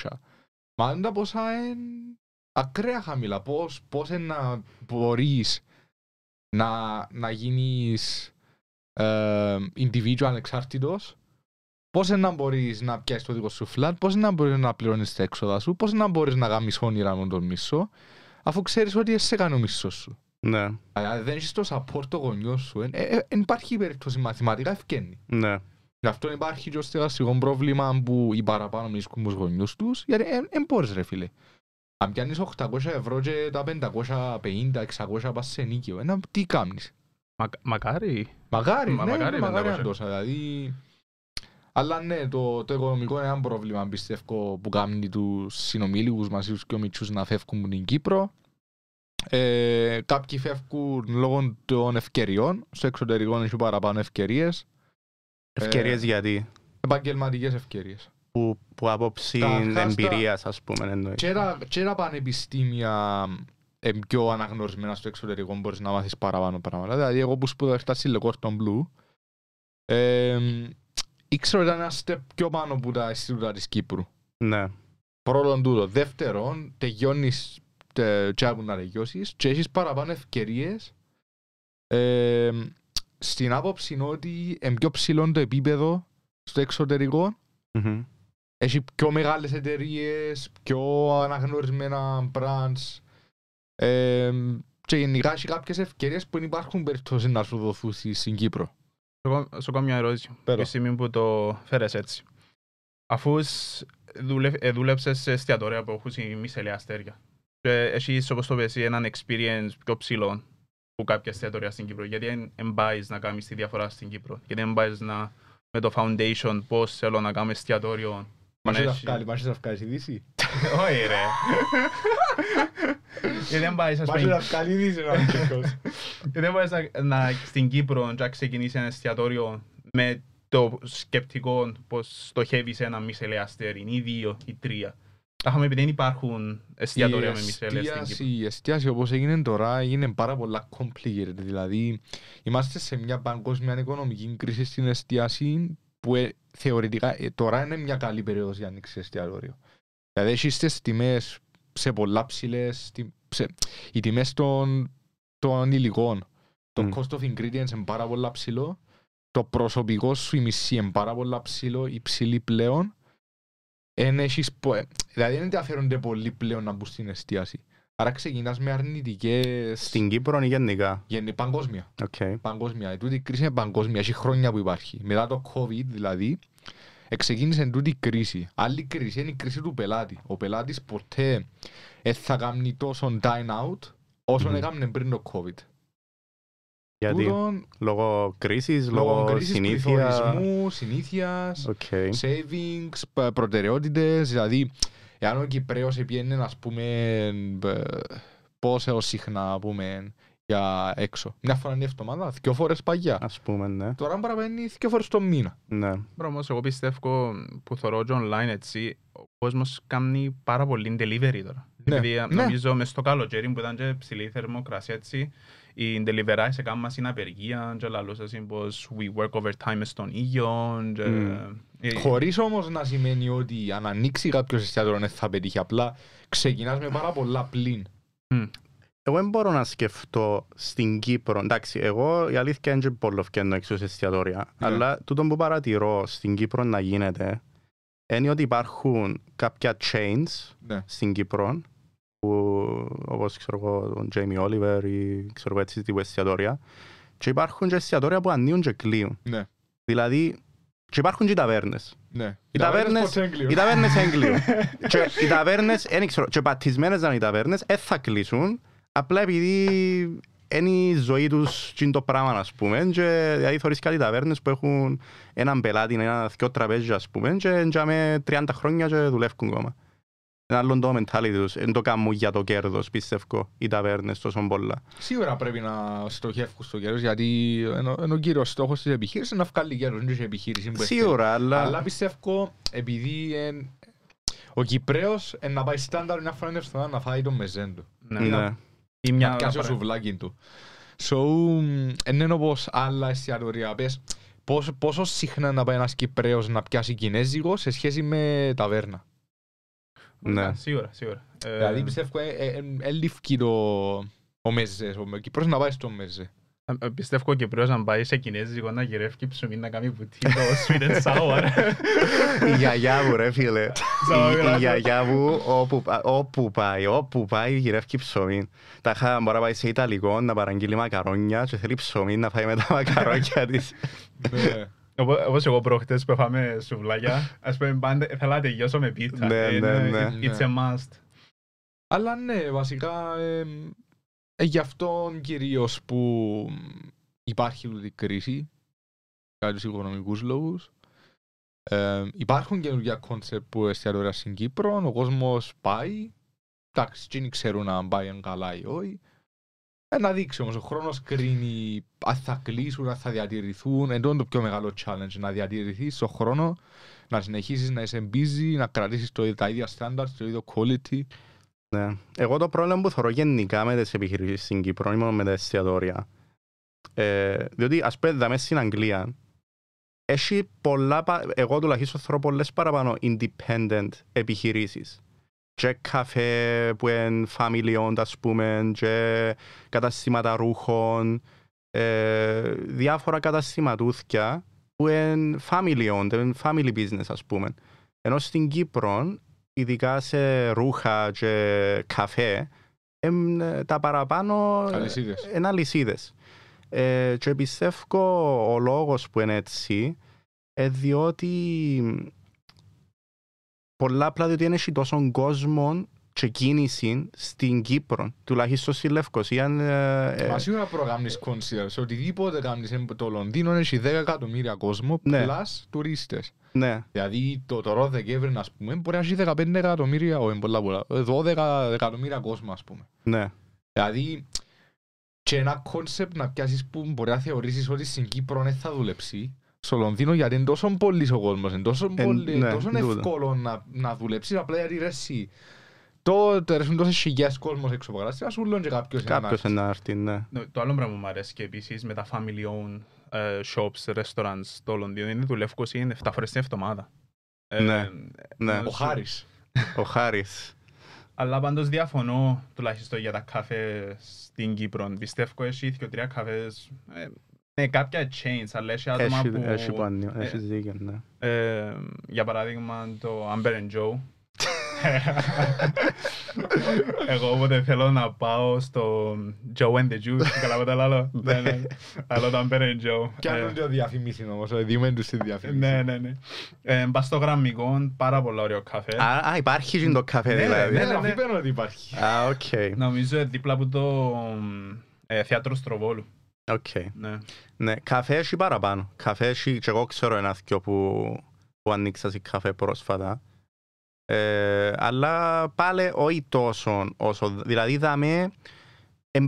Μα είναι τα πόσα είναι ακραία χαμηλά. Πώς να μπορείς να γίνεις individual ανεξάρτητος, πώς να μπορείς να πιάσεις το δικό σου φλατ, πώς να μπορείς να πληρώνεις τα έξοδα σου, πώς να μπορείς να κάνεις όνειρα με τον μισθό, αφού ξέρεις ότι σε κάνει ο μισθός σου. Ναι. Αν δεν έχεις το support το γονιό σου, υπάρχει περίπτωση μαθηματικά ευκαινή. Ναι. Γι' αυτό υπάρχει και το στεγαστικό πρόβλημα που οι παραπάνω μισκούν τους γονιούς τους, γιατί δεν μπορείς ρε φίλε. Αν πιάνεις 800 ευρώ και τα 550-600 πας σε νίκιο, τι κάνεις. Μακάρι. Μακάρι να τόσο, δηλαδή... Αλλά ναι, το οικονομικό είναι ένα πρόβλημα, πιστεύω, που κάνει τους συνομήλικους μας ή τους πιο μητσούς να φεύγουν από την Κύπρο. Κάποιοι φεύγουν λόγω των ευκαιριών, στο εξωτερικό έχει παραπάνω ευκαιρίες. Ευκαιρίες γιατί? Επαγγελματικές ευκαιρίες. Που άποψη εμπειρίας, ας πούμε, εννοεί. Και τα πανεπιστήμια πιο αναγνωρισμένα στο εξωτερικό μπορείς να μάθεις παραπάνω πράγματα. Δηλαδή, εγώ που σπούδασα στη Le Cordon Bleu, ήξερα ότι ήταν ένα step πιο πάνω από τα Ινστιτούτα της Κύπρου. Ναι. Πρώτον τούτο. Δεύτερον, τελειώνεις και άπου να τελειώσεις και έχεις παραπάνω ευκαιρίες στην άποψη ότι είναι πιο ψηλό το επίπεδο στο εξωτερικό. Mm-hmm. Έχει πιο μεγάλες εταιρείες, πιο αναγνωρισμένα brands και γενικά έχει κάποιες ευκαιρίες που δεν υπάρχουν περίπτωση να σου δοθούν στην Κύπρο. Σου κάνω μια ερώτηση, τη στιγμή που το φέρες έτσι. Αφού δούλεψες σε εστιατόρια που έχουν μισελαία αστέρια και έχεις, όπως το πες, έναν experience πιο ψηλό που κάποια εστιατόρια στην Κύπρο, γιατί δεν πάεις να κάνεις τη διαφορά στην Κύπρο, γιατί δεν πάεις με το foundation πώς θέλω να κάνω εστιατόριο. Μάχεις να βγάλεις ειδήσει. Όχι ρε. Γιατί δεν πάεις να βγάλεις ειδήσει. Γιατί δεν πάεις στην Κύπρο να ξεκινήσεις ένα εστιατόριο με το σκεπτικό πως στοχεύεις ένα μισελαία αστέρι, ή 2 ή 3. Άχαμε επειδή δεν υπάρχουν εστιατόρια με μισελαία στην Κύπρο. Η εστίαση όπως έγινε τώρα έγινε πάρα πολλά complicated. Δηλαδή είμαστε σε μια παγκόσμια οικονομική κρίση στην εστίαση που θεωρητικά τώρα είναι μια καλή περίοδος για να ανοίξεις εστιατόριο. Δηλαδή έχεις τις τιμές σε πολλά ψηλές, οι τιμές των υλικών. Το cost of ingredients είναι πάρα πολλά ψηλό. Το προσωπικό σου, η μισή είναι πάρα πολλά ψηλό, υψηλή πλέον. Δηλαδή δεν ενδιαφέρονται πολύ πλέον να μπουν στην εστίαση. Άρα ξεκινάς με αρνητικές... Στην Κύπρο ή γενικά? Παγκόσμια. Okay. Παγκόσμια. Τούτη η κρίση είναι παγκόσμια. Έχει χρόνια που υπάρχει. Μετά το COVID δηλαδή, ξεκίνησε τούτη η κρίση. Άλλη κρίση είναι η κρίση του πελάτη. Ο πελάτης ποτέ θα κάνει τόσο dine out όσο έκαμε πριν το COVID. Γιατί? Λόγω κρίσης, λόγω συνήθειας, savings, προτεραιότητες. Δηλαδή, εάν ο Κυπρέος πιένε, ας πούμε, πόσο συχνά πούμε για έξω? Μια φορά την εβδομάδα, 2 φορές παγιά. Ας πούμε, ναι. Τώρα παραμένει 2 φορές το μήνα. Ναι. Όμως εγώ πιστεύω που θωρώ και online έτσι, ο κόσμος κάνει πάρα πολύ delivery τώρα. Ναι, Επειδή ναι. νομίζω μες στο καλοκαίρι που ήταν και ψηλή θερμοκρασία έτσι, οι delivery σε κάνουν μας στην απεργία και λαλούσαν πως we work overtime μες στον ήλιο. Χωρίς όμως να σημαίνει ότι αν ανοίξει κάποιος εστιατόριο δεν θα πετύχει. Απλά ξεκινάς με πάρα πολλά πλήν. Εγώ δεν μπορώ να σκεφτώ στην Κύπρο. Εντάξει, εγώ η αλήθεια είναι και πολύ φκένω έξω σε εστιατόρια. Αλλά τούτο που παρατηρώ στην Κύπρο να γίνεται είναι ότι υπάρχουν κάποια chains στην Κύπρο που, όπως ξέρω εγώ τον Jamie Oliver ή ξέρω εγώ έτσι τύπου εστιατόρια, και υπάρχουν και εστιατόρια που ανοίγουν και κλείουν. Ναι. Δηλαδή και υπάρχουν και οι ταβέρνες. Ναι. Οι ταβέρνες έγκλειουν. Και οι ταβέρνες, δεν ξέρω, και πατισμένες να είναι οι ταβέρνες, θα κλείσουν, απλά επειδή είναι η ζωή τους και είναι το πράγμα, ας πούμε, και δηλαδή θωρείς κάτι ταβέρνες που έχουν έναν πελάτη, δυο τραπέζια, ας πούμε, και με 30 χρόνια και δουλεύουν ακόμα. Είναι άλλο το mentality τους, δεν το κάνουν για το κέρδος, πιστεύω, οι ταβέρνες τόσο πολλά. Σίγουρα πρέπει να στοχεύουν στο κέρδος, γιατί είναι ο κύριος στόχος της επιχείρησης να βγάλει κέρδος, είναι η επιχείρηση. Σίγουρα, αλλά πιστεύω, επειδή ο Κυπραίος να πάει στάνταρ μια φορά να φάει τον μεζέν του. Ναι. Να πιάσει ο σουβλάκι του. Είναι όπως άλλα εστιατορία. Πόσο συχνά να πάει ένας Κυπραίος να πιάσει κινέζικο σε σχέση με ταβέρνα? Ναι, σίγουρα. Δηλαδή πιστεύω ελήφκει ο μεζές, ο Κυπρός να πάει στο μεζέ. Πιστεύω ο Κυπρός να πάει σε κινέζικο να γυρεύει ψωμί να κάνει πουτί το sweet and sour. Η γιαγιά μου ρε φίλε, η γιαγιά μου όπου πάει γυρεύει ψωμί. Τάχα μπορεί να πάει σε Ιταλικό να παραγγείλει μακαρόνια και θέλει ψωμί να φάει με τα μακαρόνια της. Όπως εγώ προχτές που φάμε σουβλάκια, ας πούμε πάντα θέλω να τελειώσω με πίτσα. It's a must. Αλλά ναι, βασικά γι' αυτό κυρίως που υπάρχει η κρίση για τους οικονομικούς λόγους. Υπάρχουν καινούργια κόνσεπτ που εστιατόρια στην Κύπρο, ο κόσμος πάει, εντάξει, δεν ξέρουν αν πάει καλά ή όχι. Να δείξει όμως, ο χρόνος κρίνει αν θα κλείσουν, αν θα διατηρηθούν. Εντός το πιο μεγάλο challenge, να διατηρηθείς στον χρόνο, να συνεχίσεις να είσαι busy, να κρατήσεις τα ίδια standards, το ίδιο quality. Ναι. Εγώ το πρόβλημα που θεωρώ γενικά με τις επιχειρήσεις στην Κύπρο, μόνο με τα εστιατόρια, διότι ας πούμε δάμε στην Αγγλία, έχει πολλά, εγώ τουλάχιστον θεωρώ πολλές παραπάνω independent επιχειρήσεις. Και καφέ που είναι family owned, ας πούμε, και καταστήματα ρούχων, διάφορα καταστηματούθκια που είναι family owned, είναι family business, ας πούμε. Ενώ στην Κύπρο, ειδικά σε ρούχα και καφέ, τα παραπάνω είναι αλυσίδες. Και πιστεύω ο λόγος που είναι έτσι, διότι πολλά απλά διότι είναι τόσο κόσμο και κίνηση στην Κύπρο, τουλάχιστον στη Λευκοσία. Μα σίγουρα προγάμνεις consider, σε οτιδήποτε κάνεις το Λονδίνο έχει 10 εκατομμύρια κόσμο, πλάς τουρίστες. Ναι. Δηλαδή το Δεκέμβρη, ας πούμε, μπορεί να έχει 15 εκατομμύρια, όχι πολλά, 12 εκατομμύρια κόσμο, ας πούμε. Ναι. Δηλαδή, και ένα κόνσεπτ να πιάσεις που μπορεί να θεωρήσεις ότι στην Κύπρο δεν θα δουλέψει, στο Λονδίνο, γιατί είναι τόσο πολύς ο κόσμος, είναι τόσο εύκολο να δουλέψεις, απλά γιατί ρε εσύ. Τότε έρχονται τόσες χιλιάδες κόσμος έξω από κατάστημα, σου λένε και κάποιος να έρθει, ναι. Το άλλο πράγμα μου αρέσει και επίσης με τα family owned shops, restaurants στο Λονδίνο είναι δουλεύκος, είναι 7 φορές την εβδομάδα. Ναι. Ο Χάρης. Αλλά πάντως διαφωνώ τουλάχιστον για τα καφέ στην Κύπρο. Πιστεύω έχει 2-3 καφές με κάποια chains, αλλά έχει άτομα που... Έχεις δίκιο, ναι. Για παράδειγμα το Amber and Joe. Εγώ όποτε θέλω να πάω στο Joe and the Juice, καταλάβατε άλλο. Αλλά το Amber and Joe. Κι αν το διαφημίσει όμως, διούμε τους τη διαφημίσει. Ναι. Πας στο Γραμμικό, πάρα πολύ ωραίο καφέ. Α, υπάρχει και το καφέ δηλαδή. Ναι, να φύγω ότι υπάρχει. Α, οκ. Νομίζω δίπλα από το θέατρο Στροβόλου. Οκ. Ναι, καφέ έχει παραπάνω. Καφέ έχει, και εγώ ξέρω ένα δυο που ανοίξα σε καφέ πρόσφατα. Αλλά πάλι όχι τόσο όσο. Δηλαδή είδαμε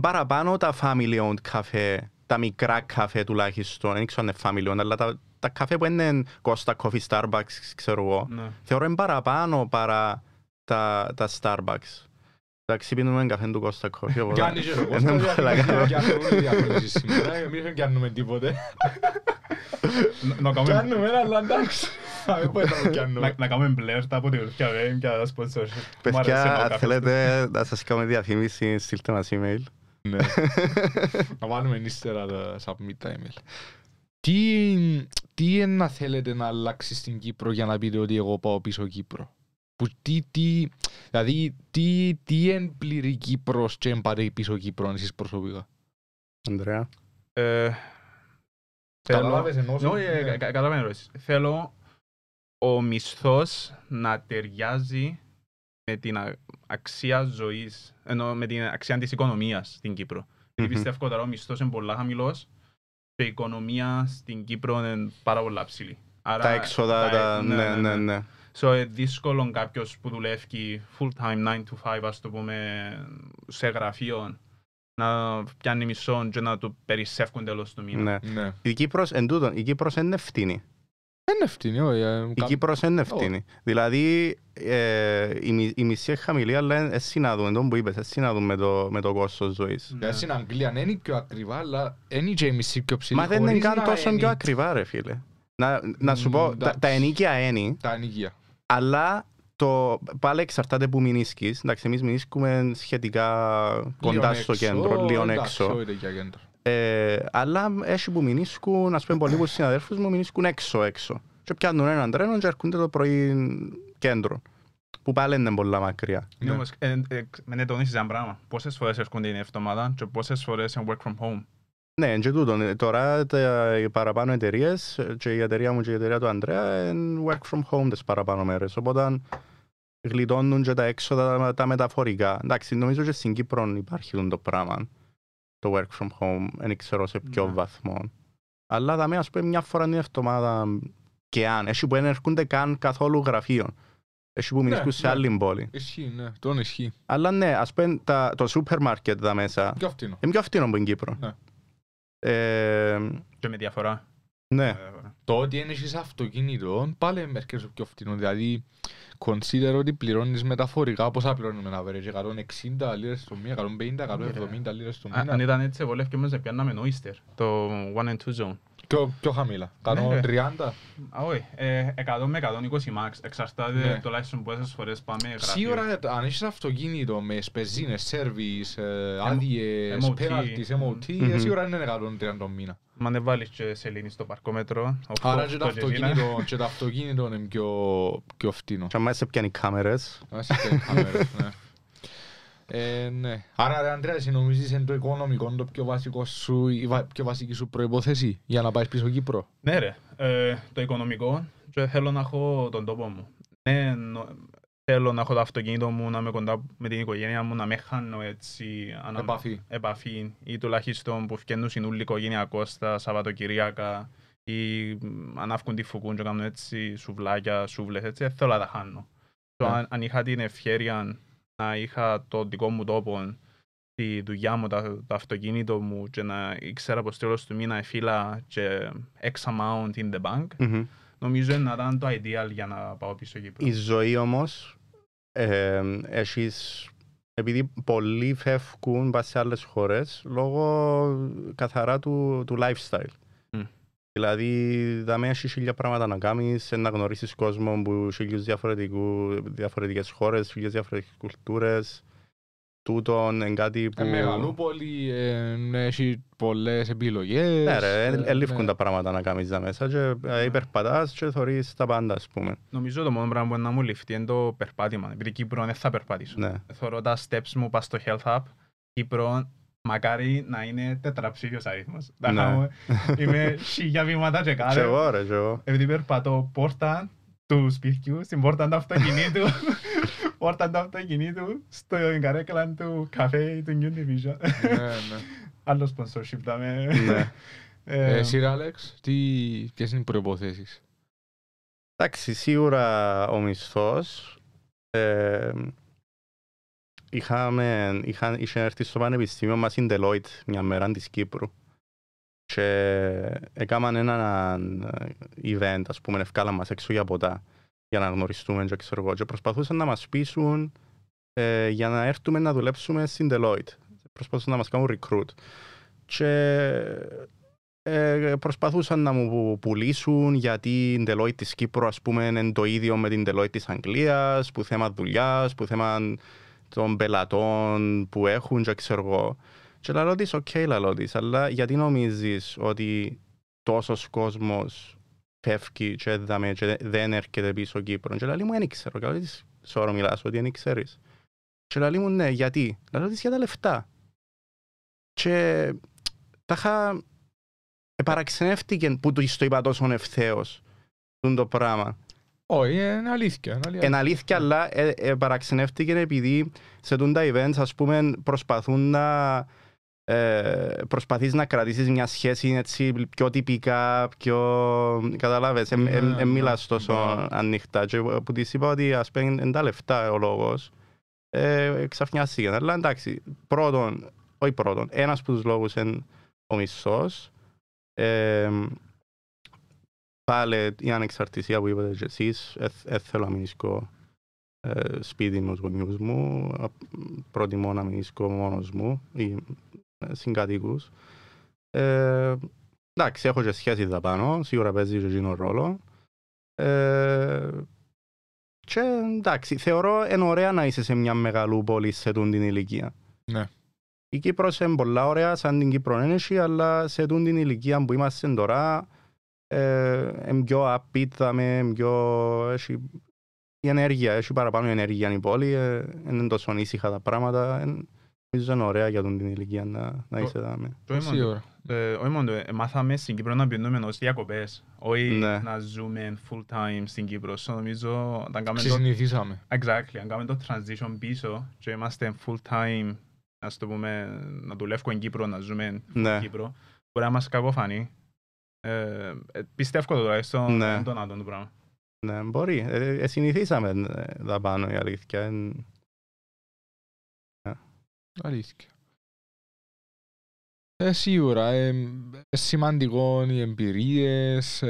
παραπάνω τα family-owned καφέ, τα μικρά καφέ τουλάχιστον, δεν ξέρω αν είναι family-owned, αλλά τα καφέ που είναι Costa Coffee, Starbucks, ξέρω εγώ, θεωρώ είναι παραπάνω παρά τα Starbucks. Εντάξει, πίνουμε καφέ του Costa Coffee. Κάνει και ο Κώστας, κάνουμε διαφορετήσεις σήμερα, εμείς δεν κάνουμε τίποτε. Κάνουμε ένα, αλλά εντάξει. Να κάνουμε μπλέρτα από τη Ρουθιά και να σπονσόρ. Παιδιά, θέλετε να σας κάνουμε διαφήμιση, στείλτε μας email. Να βάλουμε ύστερα τα submit τα email. Τι είναι να θέλετε να αλλάξει στην Κύπρο για να πείτε ότι εγώ πάω πίσω Κύπρο? Δηλαδή, τι είναι πλήρη Κύπρος και εμπάρει πίσω Κύπρο εσείς προσωπικά? Ανδρέα. Καταλαβαίνω ερώτηση. Θέλω ο μισθός να ταιριάζει με την αξία ζωής, ενώ με την αξία της οικονομίας στην Κύπρο. Γιατί πιστεύω ότι ο μισθός είναι πολλά χαμηλός και η οικονομία στην Κύπρο είναι πάρα πολλά ψηλή. Τα έξοδα, ναι. So, δύσκολο κάποιος που δουλεύει full-time 9 to 5, ας το πούμε, σε γραφείο, να πιάνει μισό και να του περισσεύκουν τέλος του μήνα. Ναι. Η Κύπρος είναι ευθύνη. Είναι ευθύνη, όχι. Η Κύπρος είναι ευθύνη. Δηλαδή, η μισή είναι χαμηλή, αλλά συνάδουν, τον που είπες, συνάδουν με το κόστος ζωής. Στην Αγγλία δεν είναι πιο ακριβά, αλλά είναι και η μισή πιο ψηλή. Μα δεν είναι καν τόσο πιο ακριβά, ρε φίλε. Να σου πω, τα ενοίκια είναι. Τα ενοίκια. Αλλά πάλι εξαρτάται που μηνίσκεις. Εντάξει, εμείς μηνίσκουμε σχετικά κοντά στο κέντρο, λίγο έξω. Αλλά έχει που μηνίσκουν, ας πούμε πολλοί συναδέλφους μου μηνίσκουν έξω. Και πιάνουν έναν τρένο και έρχονται το πρωί κέντρο. Που πάλι είναι πολλά μακριά. Με τονίσεις ένα πράγμα. Πόσες φορές έρχονται την εβδομάδα και πόσες φορές είναι work from home? Ναι, και τούτο. Τώρα οι παραπάνω εταιρείες, και η εταιρεία μου και η εταιρεία του Ανδρέα, είναι work from home τις παραπάνω μέρες. Οπότε γλιτώνουν και τα έξοδα τα μεταφορικά. Εντάξει, νομίζω και στην Κύπρο υπάρχει το πράγμα. Το work from home, δεν ξέρω σε ποιο βαθμό. Αλλά θα με ας πούμε μια φορά την εβδομάδα και αν. Έχει που δεν έρχονται καν καθόλου γραφείο. Έχει που μηνίσκουν σε άλλη πόλη. Ισχύει, ναι, τον ισχύει. Αλλά ναι, ας πούμε το σούπερ μάρκετ εδώ μέσα είναι πιο φτηνό από την Κύπρο. Και με διαφορά. Ναι. Το ότι έχεις αυτοκίνητο πάλι έρχεσαι πιο φτηνό. Δηλαδή, consider ότι πληρώνεις μεταφορικά. Πόσα πληρώνουμε να βρεις? 160 λίρες το μήνα, 150, 170 λίρες το μήνα. Αν ήταν έτσι, εγώ λεύκε μέσα πιάνναμε Oyster, το 1 and 2 zone. Πιο χαμηλά, 130. Όχι, 100 με 120 max. Εξαρτάται τουλάχιστον πόσες φορές πάμε γραφείο. Σίγουρα αν έχεις αυτοκίνητο με σπεζίνες, σέρβις, άδειες, πέναλτις, MOT, σίγουρα είναι 130 το μήνα. Μα δεν βάλεις και σελήνη στο παρκόμετρο. Άρα και το αυτοκίνητο είναι πιο φτηνό. Και αμέσως πιάνει κάμερες. Ναι. Άρα ρε Ανδρέα, εσύ νομίζεις είναι το οικονομικό το πιο βασικό σου, η πιο βασική σου προϋπόθεση για να πάεις πίσω Κύπρο? Ναι ρε, το οικονομικό και θέλω να έχω τον τόπο μου. Ναι, θέλω να έχω το αυτοκίνητο μου, να είμαι κοντά με την οικογένεια μου, να με χάνω έτσι επαφή ή τουλάχιστον που φκένουν συνούλοι οικογενειακώς τα Σαββατοκυριακά ή αν αύκουν τη φουκούν και κάνουν έτσι σουβλάκια, σούβλες έτσι, θέλω να τα χάνω. Αν είχα την ευχέρεια να είχα το δικό μου τόπο, τη δουλειά μου, το αυτοκίνητο μου και να ήξερα πως τέλος του μήνα εφύλα και X amount in the bank, νομίζω να ήταν το ideal για να πάω πίσω Κύπρο. Η ζωή όμως, επειδή πολλοί φεύγουν πας σε άλλες χώρες λόγω καθαρά του lifestyle. Δηλαδή, δάμε έχει 1000 πράγματα να κάνεις, να γνωρίσεις κόσμο που έχει διαφορετικές χώρες, 1000 διαφορετικές κουλτούρες. Τούτον είναι κάτι που... Μεγαλούπολη, έχει πολλές επιλογές. Ναι ρε, ελήφκουν τα πράγματα να κάνεις εδώ μέσα και υπερπατάς και θωρείς τα πάντα, ας πούμε. Νομίζω το μόνο πράγμα που να μου ληφθεί είναι το περπάτημα. Επειδή Κύπρο δεν θα περπατήσω. Θωρώ τα steps μου πας στο Health Hub. Κύπρο μακάρι να είναι τετραψήφιος αριθμός. Είμαι 1000 βήματα και κάτω. Και εγώ ρε, και εγώ. Επειδή περπατώ πόρτα του σπιτιού, στην πόρτα του αυτοκινήτου, πόρτα του αυτοκινήτου, στο καρέκλα του καφέ του New Division. Άλλο sponsorship δάμε. Εσύ ρε Άλεξ, ποιες είναι οι προϋποθέσεις? Εντάξει, σίγουρα ο μισθός. είχε έρθει στο πανεπιστήμιο μας η Deloitte μια μέρα της Κύπρου και έκαναν ένα event, ας πούμε, ευκάλαν μας έξω για ποτά για να γνωριστούμε και ξέρω εγώ και προσπαθούσαν να μας πείσουν για να έρθουμε να δουλέψουμε στην Deloitte. Προσπαθούσαν να μας κάνουν recruit και προσπαθούσαν να μου πουλήσουν γιατί η Deloitte της Κύπρου, ας πούμε, είναι το ίδιο με την Deloitte της Αγγλίας, που θέμα δουλειάς, που θέμα των πελατών που έχουν και ξέρω εγώ. Και λαλώ της, λαλώ της, αλλά γιατί νομίζεις ότι τόσος κόσμος φεύγει και δεν έρχεται πίσω Κύπρο? Και λαλεί μου, δεν ξέρω. Και λαλώ της, σώρο μιλάς ότι δεν ξέρεις. Και λαλεί μου, ναι, γιατί? Λαλώ της, για τα λεφτά. Και τα είχα παραξενεύτηκε που το είπα τόσο ευθέως το πράγμα. Όχι, είναι αλήθεια. Είναι αλήθεια, αλλά παραξενεύτηκε επειδή σε τούντα events, ας πούμε, προσπαθείς να κρατήσεις μια σχέση έτσι, πιο τυπικά, πιο... Καταλάβες, μιλάς τόσο ανοιχτά. Και που της είπα ότι ας πούμε είναι τα λεφτά ο λόγος, ξαφνιάστηκε. Αλλά εντάξει, ένας από τους λόγους είναι ο μισθός. Πάλι η ανεξαρτησία που είπατε και εσείς, θέλω να μείνω σπίτι με τους γονιούς μου, προτιμώ να μείνω μόνος μου ή συγκατοίκους. Εντάξει, έχω και σχέση δαπάνω, σίγουρα παίζει και εκείνο ρόλο. Και εντάξει, θεωρώ είναι ωραία να είσαι σε μια μεγάλου πόλη σε την ηλικία. Ναι. Η Κύπρος είναι πολλά ωραία, σαν την Κύπρο ένεση, αλλά σε την ηλικία που είμαστε τώρα, είναι πιο απίταμε, η ενέργεια, έχει παραπάνω ενέργεια η πόλη, είναι τόσο ήσυχα τα πράγματα, νομίζω είναι ωραία για την ηλικία να είσαι δάμε. Όχι μόνο, μάθαμε στην Κύπρο να πηγαίνουμε ως διακοπές, όχι να ζούμε full time στην Κύπρο. Νομίζω, ξεσυνηθίσαμε. Exactly, αν κάνουμε το transition πίσω και είμαστε full time, ας το πούμε, να δουλεύουμε στην Κύπρο, να ζούμε στην Κύπρο, μπορεί να μας κακοφανεί. Πιστεύω το τουλάχιστον τον άτομο το πράγμα. Ναι, μπορεί. Συνηθίσαμε εδώ πάνω η αλήθεια. Αλήθεια. Σίγουρα. Σημαντικό οι εμπειρίες.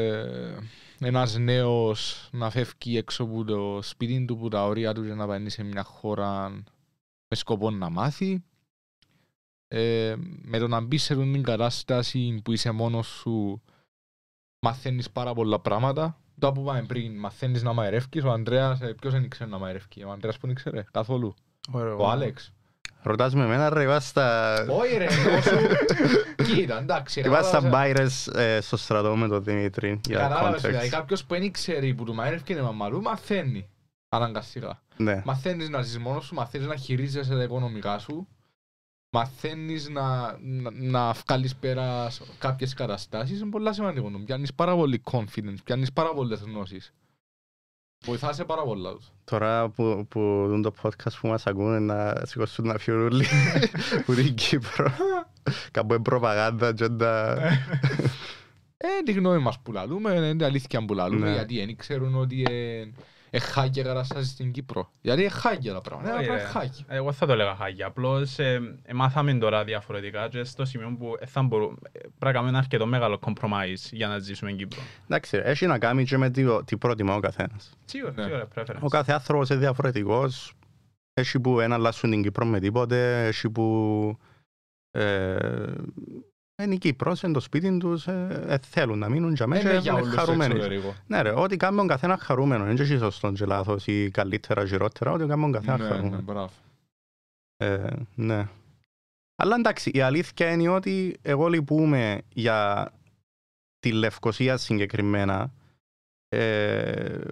Ένας νέος να φεύγει έξω από το σπίτι του, από τα όρια του και να πάει σε μια χώρα με σκοπό να μάθει. Με το να μπει σε την κατάσταση που είσαι μόνος σου, μαθαίνεις πάρα πολλά πράγματα. Το που είπαμε πριν, μαθαίνεις να μαερεύκεις. Ο Ανδρέας, ποιος δεν ήξερε να μαερεύκει? Ο Ανδρέας που δεν ήξερε καθόλου. Ο Άλεξ. Ρωτάς με εμένα ρε, είπα στα... Όχι ρε, κοίτα, εντάξει. Είπα στα μπάιρες στο στρατό με τον Δημήτρη. Κατάλαβες, δηλαδή κάποιος που δεν ήξερε που του μαερεύκει είναι μαμαλού, μαθαίνει. Αναγκαστικά. Μαθαίνεις να ζεις μόνος σου, μαθαίνεις να χειρίζεσαι τα οικονομικά σου. Μαθαίνεις να βγάλεις πέρα κάποιες καταστάσεις, είναι πολύ σημαντικό. Πιάνεις πάρα πολύ confidence, πιάνεις πάρα πολλές γνώσεις. Βοηθάσαι πάρα πολλά. Τώρα που δουν το podcast που μας ακούνε να σηκωστούν να φύγουν όλοι που την Κύπρο. Κάπου είναι προπαγάνδα και τα... τη γνώμη μας που λαλούμε, είναι αλήθεια που λαλούμε, γιατί δεν ξέρουν ότι χάκια καταστάσεις στην Κύπρο. Γιατί χάκια τα πράγματα, είναι χάκια. Εγώ θα το λέγα χάκια, απλώς μάθαμε τώρα διαφορετικά και στο σημείο που πρέπει να κάνουμε ένα αρκετό μεγάλο compromise για να ζήσουμε στην Κύπρο. Εντάξει, έχει να κάνει και με τι προτιμά ο καθένας. Σίγουρα, preference. Ο κάθε άνθρωπος είναι διαφορετικός, έχει που ένα αλλάσουν την Κύπρο με τίποτε, έχει που... Είναι η Κύπρος, είναι το σπίτι τους, θέλουν να μείνουν για μέσα και είναι χαρούμενοι. Ναι ρε, ό,τι κάνουν καθένα χαρούμενο, είναι και σωστό και λάθος ή καλύτερα, χειρότερα, ό,τι κάνουν καθένα χαρούμενο. Ναι. Αλλά εντάξει, η αλήθεια είναι ότι εγώ λυπούμαι για τη Λευκοσία συγκεκριμένα,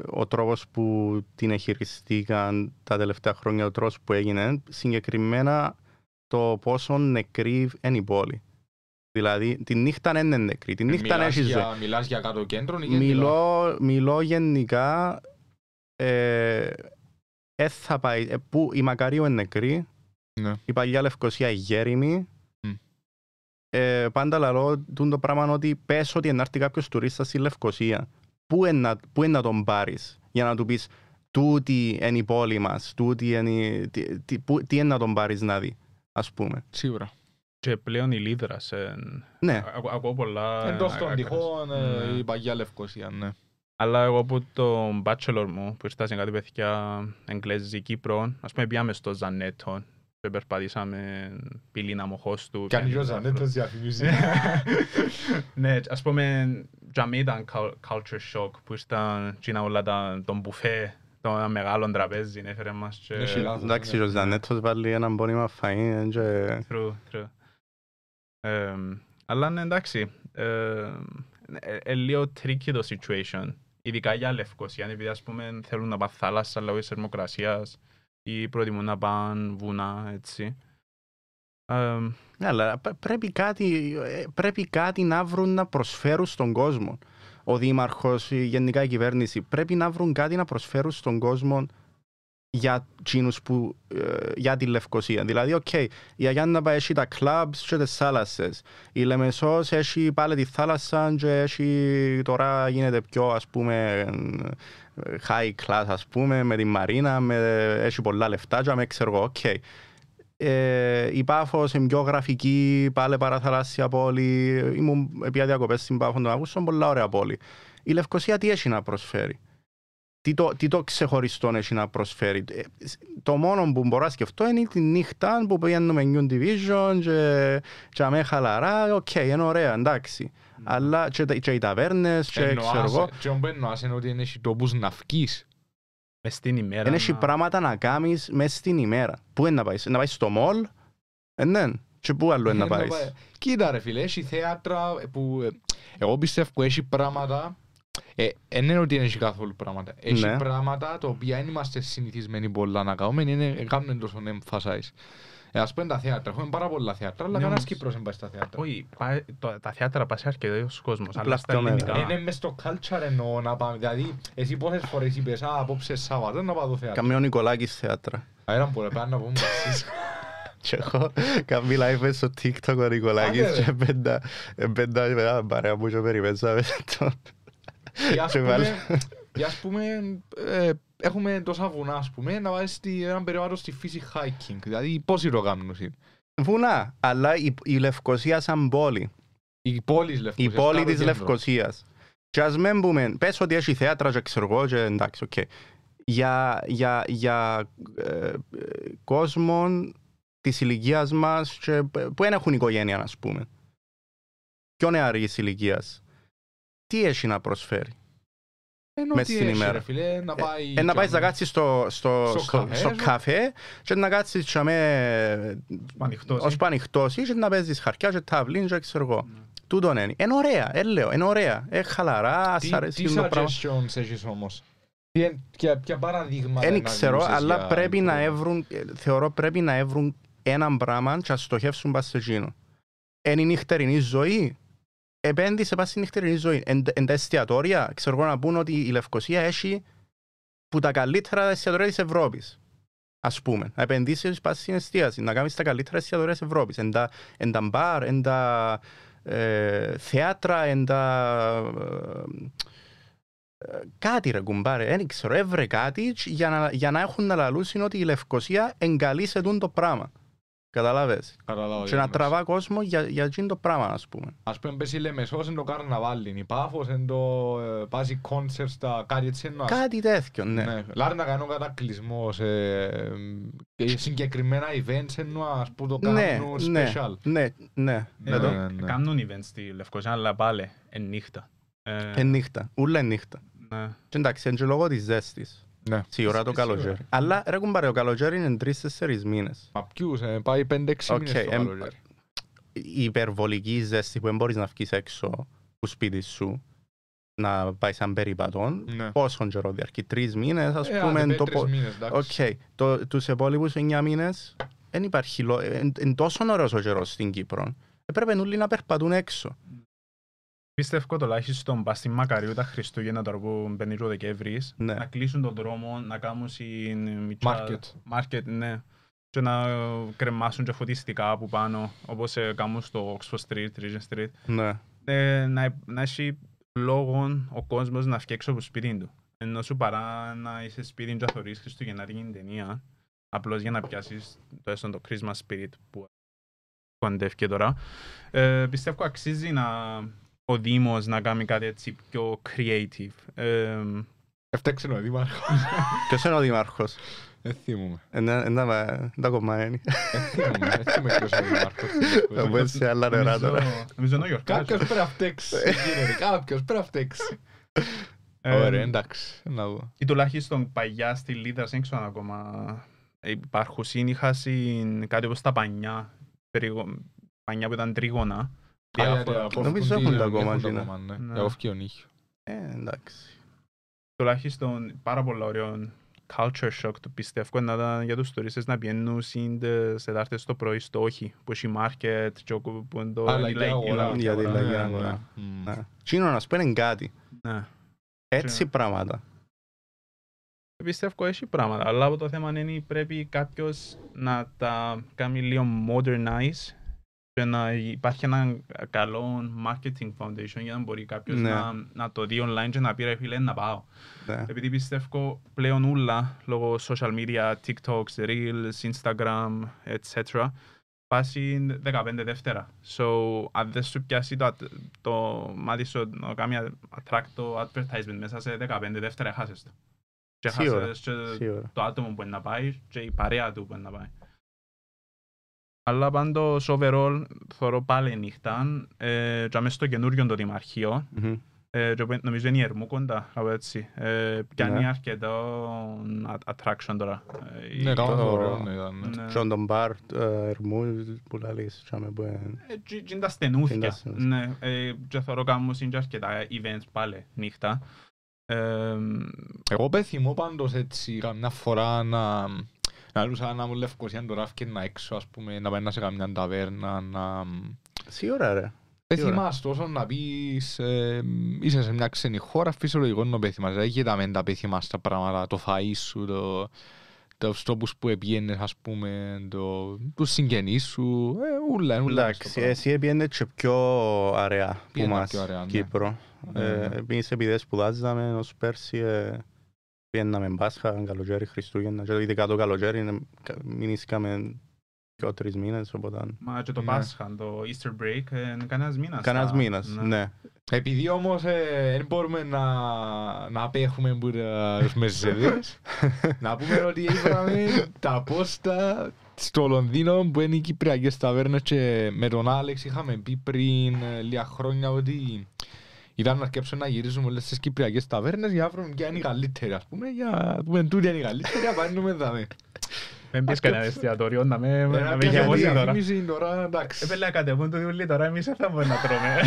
ο τρόπος που την εχειριστήκαν τα τελευταία χρόνια, ο τρόπος που έγινε, συγκεκριμένα το πόσο νεκρή είναι η πόλη. Δηλαδή, τη νύχτα είναι νεκρή. Τη νύχτα έχει ζωή. Μιλάς για κάτω κέντρο ή μιλώ γενικά. Θα πάει. Που η Μακαρίου είναι νεκρή. Ναι. Η παλιά Λευκοσία είναι γέριμη. Πάντα λαλώ το πράγμα ότι πες ότι να έρθει κάποιος τουρίστας στη Λευκοσία. Πού είναι να τον πάρεις για να του πεις τούτη είναι η πόλη μας, τούτη είναι τι είναι να τον πάρεις να δει, ας πούμε. Σίγουρα. Και πλέον η Λίδρα. Ναι. Ακούω πολλά. Εντός των τυχών η Παγιά Λευκοσία, ναι. Αλλά εγώ από το bachelor μου, που ήρθα σε κάτι παιδιά Εγγλέζη Κύπρο, ας πούμε πήγαμε στο Ζανέτο και περπατήσαμε πύληνα Μοχώστου. Κι αν είναι ο Ζανέτος διαφημίζει. Ναι, ας πούμε, για μí ήταν culture shock που ήρθαν όλα τον μπουφέ, το μεγάλο τραπέζι, έφερε μας. Εντάξει, ο Ζανέτος βάλει έναν πόνιμα φαΐν. True. Αλλά ναι, εντάξει, λίγο tricky το situation. Ειδικά για Λευκοσία, επειδή ας πούμε θέλουν να πάνε θάλασσα λόγω της θερμοκρασίας ή προτιμούν να πάνε βουνά, έτσι. Ναι, αλλά πρέπει κάτι να βρουν να προσφέρουν στον κόσμο. Ο Δήμαρχος, γενικά η κυβέρνηση, πρέπει να βρουν κάτι να προσφέρουν στον κόσμο για τη Λευκοσία. Δηλαδή, η Αγιάννα έχει τα κλαμπς και τις θάλασσες. Η Λεμεσός έχει πάλι τη θάλασσα και τώρα γίνεται πιο, ας πούμε, high class, ας πούμε, με τη Μαρίνα, έχει πολλά λεφτά και με ξέρω εγώ, η Πάφος είναι πιο γραφική, πάλι παραθαλάσσια πόλη. Ήμουν επί διακοπές στην Πάφο τον Αύγουστο, πολλά ωραία πόλη. Η Λευκοσία τι έχει να προσφέρει? Τι το ξεχωριστό έχει να προσφέρει? Το μόνο που μπορώ να σκεφτώ είναι τη νύχτα που πηγαίνουμε New Division και αμέ χαλαρά, είναι ωραία, εντάξει. Αλλά και οι ταβέρνες και ξέρω εγώ. Και ο Μπέννοας είναι ότι είναι τόπους να φκείς. Μες την ημέρα. Έχει πράγματα να κάνεις μες στην ημέρα. Πού είναι να πάεις στο μολ? Ναι. Και πού άλλο είναι να πάεις? Κοίτα ρε φίλε, έχει θέατρα που εγώ πιστεύω που έχει πράγματα. Δεν είναι ότι δεν έχει καθόλου πράγματα. Έχει πράγματα τα οποία δεν είμαστε συνηθισμένοι πολλά να κάνουμε, κάνουν τόσο emphasize. Ας πούμε τα θέατρα, έχουμε πάρα πολλά θέατρα, αλλά κανένας Κύπρος δεν πάει στα θέατρα. Όχι, τα θέατρα πάει σε αρκετός κόσμος, αλλά στα ελληνικά. Είναι μες στο culture εννοώ να πάμε, δηλαδή εσύ πόσες φορές είπες απόψε Σάββατο να πάω το θέατρο. Καμία ο Νικολάκης θέατρα. Έναν πολύ πάνε να πούμε βασίς. Και εγώ καμία live στο TikTok ο Νικολάκης και πέντα παρέα μου και περιπέζαμε τον. Και ας πούμε έχουμε τόσα βουνά, ας πούμε, να βάζεις έναν περιβάλλον στη φύση hiking. Δηλαδή, πόσοι το κάνουν εσύ? Βουνά, αλλά η Λευκοσία σαν πόλη. Η πόλη της Λευκοσίας. Η πόλη της Λευκοσίας. Και ας μην πούμε, πες ότι έχει θέατρα και ξέρω εγώ και εντάξει, οκ. Για κόσμο της ηλικίας μας που δεν έχουν οικογένεια, ας πούμε. Πιο νεαρής ηλικίας. Τι έχει να προσφέρει? Μες στην ημέρα. Να πάει να κάτσεις στο καφέ και να κάτσεις ως πανυχτώσει και να παίζεις χαρτιά και ταυλίν και ξέρω εγώ. Τούτον είναι. Είναι ωραία, είναι ωραία. Χαλαρά, ας αρέσει το πράγμα. Τι suggestions έχεις όμως? Ποια παραδείγματα? Δεν ξέρω, αλλά πρέπει να έβρουν, θεωρώ πρέπει να έβρουν έναν πράγμα και να στοχεύσουν πας σε εκείνο. Είναι η νυχτερινή ζωή. Επένδυσε πας στη νυχτερινή ζωή. Εν τα εστιατόρια, ξέρω εγώ να πούν ότι η Λευκοσία έχει που τα καλύτερα εστιατόρια της Ευρώπης. Ας πούμε, να επενδύσεις πας στην εστίαση, να κάνεις τα καλύτερα εστιατόρια της Ευρώπης. Εν τα μπαρ, εν τα θέατρα, εν τα... κάτι ρε κουμπάρε, δεν ξέρω, έβρε κάτι για να έχουν να λαλούσουν ότι η Λευκοσία εγκαλεί το πράγμα. Καταλάβες. Και να τραβά κόσμο για εκείνο το πράγμα, ας πούμε. Ας πούμε, πες η Λεμεσός είναι το καρναβάλι, η Πάφος είναι το πάση κόνσερ στα κάτι έτσι εννοάς. Κάτι τέτοιο, ναι. Λάρει να κάνω κατακλεισμό σε συγκεκριμένα events εννοάς που το κάνουν special. Ναι. Κάνουν events στη Λευκοσία, αλλά πάλι εν νύχτα. Εν νύχτα, ούλα εν νύχτα. Και εντάξει, είναι και λόγω της ζέστης. Σίγουρα το καλοκαίρι. Αλλά ρε κουμπάρε, ο καλοκαίρι είναι 3-4 μήνες. Μα ποιους, πάει 5-6 μήνες το καλοκαίρι. Η υπερβολική ζέστη που δεν μπορείς να βγεις έξω του σπίτι σου, να πάει σαν περίπατον, πόσο καιρό διαρκεί, 3 μήνες ας πούμε. 3 μήνες, εντάξει. Τους επόλοιπους 9 μήνες δεν υπάρχει, είναι τόσο ωραίος ο καιρός στην Κύπρο. Πρέπει όλοι να περπατούν έξω. Πιστεύω τουλάχιστον πας στη Μακαρίου τα Χριστούγεννα τώρα που μπαίνει ο Δεκέμβρης, να κλείσουν τον δρόμο, να κάνουν market, ναι, και να κρεμάσουν και φωτιστικά από πάνω, όπως κάνουν στο Oxford Street, Regent Street. Ναι. Να έχει λόγο ο κόσμος να βγει έξω από το σπίτι του. Ενώ σου παρά να είσαι σπίτι και θωρείς χριστουγεννιάτικη ταινία, απλώς για να πιάσεις το έστω το Christmas spirit που κοντεύει τώρα, πιστεύω αξίζει ο Δήμος να κάνει κάτι έτσι πιο creative. Έφταξε ο Δήμαρχος. Ποιος είναι ο Δήμαρχος? Δεν θυμούμαι. Τα κομμάτια. Δεν θυμούμαι ποιος είναι ο Δήμαρχος. Θα μπω σε άλλα νερά τώρα. Νομίζω είναι ο Γιορκάς. Κάποιος πρέπει να φταίξει. Κάποιος πρέπει να φταίξει. Ωραία, εντάξει. Να δω. Ή τουλάχιστον παλιά στη Λίδρα, δεν ξέρω ακόμα. Υπάρχουν σύνηχαση κάτι όπως τα πανιά. Πανιά που ήταν τρίγωνα. Νομίζω έχουν τα ακόμα. Για όφκιο νύχιο. Εντάξει. Τουλάχιστον πάρα πολλά ωραίο culture shock του πιστεύω να ήταν για τους τουρίστες να πηγαίνουν σε Τετάρτες το πρωί στο όχι που έχει market και που είναι το για τη λαϊκή αγορά. Τσίνο να σπένουν κάτι. Έτσι πράγματα. Πιστεύω έχει πράγματα, αλλά το θέμα είναι πρέπει κάποιος να τα κάνει λίγο modernize και να υπάρχει ένα καλό marketing foundation για να μπορεί κάποιος να το δει online και να πει ρε φίλε να πάω. Επειδή πιστεύω πλέον όλα λόγω social media, TikToks, Reels, Instagram, etc. πάσει 15 Δεύτερα. So, αν δεν σου πιάσει το μάτι σου να κάνει attract το advertisement μέσα σε 15 Δεύτερα, χάσεις το. Και χάσεις και το άτομο που είναι να πάει και η παρέα του που είναι να πάει. Αλλά πάντως, overall, θωρώ πάλι νύχτα και αμέσως στο καινούριο το δημαρχείο. Νομίζω είναι η Ερμού κοντά, κάπου έτσι. Πιάνει αρκετό attraction τώρα. Ναι, κάνω ωραίο. Στον τον μπαρ Ερμού που λαλείς. Και τα στενούθηκια. Και θωρώ κάμους είναι αρκετά events πάλι νύχτα. Εγώ πέθυμω πάντως έτσι καμιά φορά να λούσα να μου Λευκοσία τώρα και να έξω, ας πούμε, να πάει σε καμιά ταβέρνα, να... Σίγουρα ρε. Δεν θυμάσαι τόσο να πεις, είσαι σε μια ξένη χώρα, φυσιολογικό να πέθυμάσαι. Έχει τα πέθυμάσαι τα πράγματα, το φαΐ σου, τους τόπους που επιένες, ας πούμε, τους συγγενείς σου, ούλα. Εντάξει, εσύ επιένες και πιο αραιά που μας, Κύπρο. Εμείς επειδή σπουδάζαμε ως πέρσι, πιέναμε Πάσχα, καλοκαίρι, Χριστούγεννα και ειδικά το καλοκαίρι μείνησκαμε 2-3 μήνες, οπότε... Μα και το Πάσχα, το Easter break, είναι κανένας μήνας. Κανένας μήνας, ναι. Επειδή όμως δεν μπορούμε να απέχουμε από τους μεσαίδες, να πούμε ότι είπαμε τα πόστα στο Λονδίνο που είναι οι Κυπριακές ταβέρνες και με τον Άλεξ είχαμε πει πριν λίγα χρόνια ότι ήταν να αρκέψω να γυρίζουμε όλες τις Κυπριακές ταβέρνες για να βρούμε ποια είναι η καλύτερη, ας πούμε, για να πούμε τούτη είναι η καλύτερη, να πάρουμε δάμε. Δεν πεις κανένα εστιατόριο, να με γεμώσει τώρα. Έπαιρνα κατεβούν το διούλι τώρα, εμείς θα μπορούμε να τρώμε.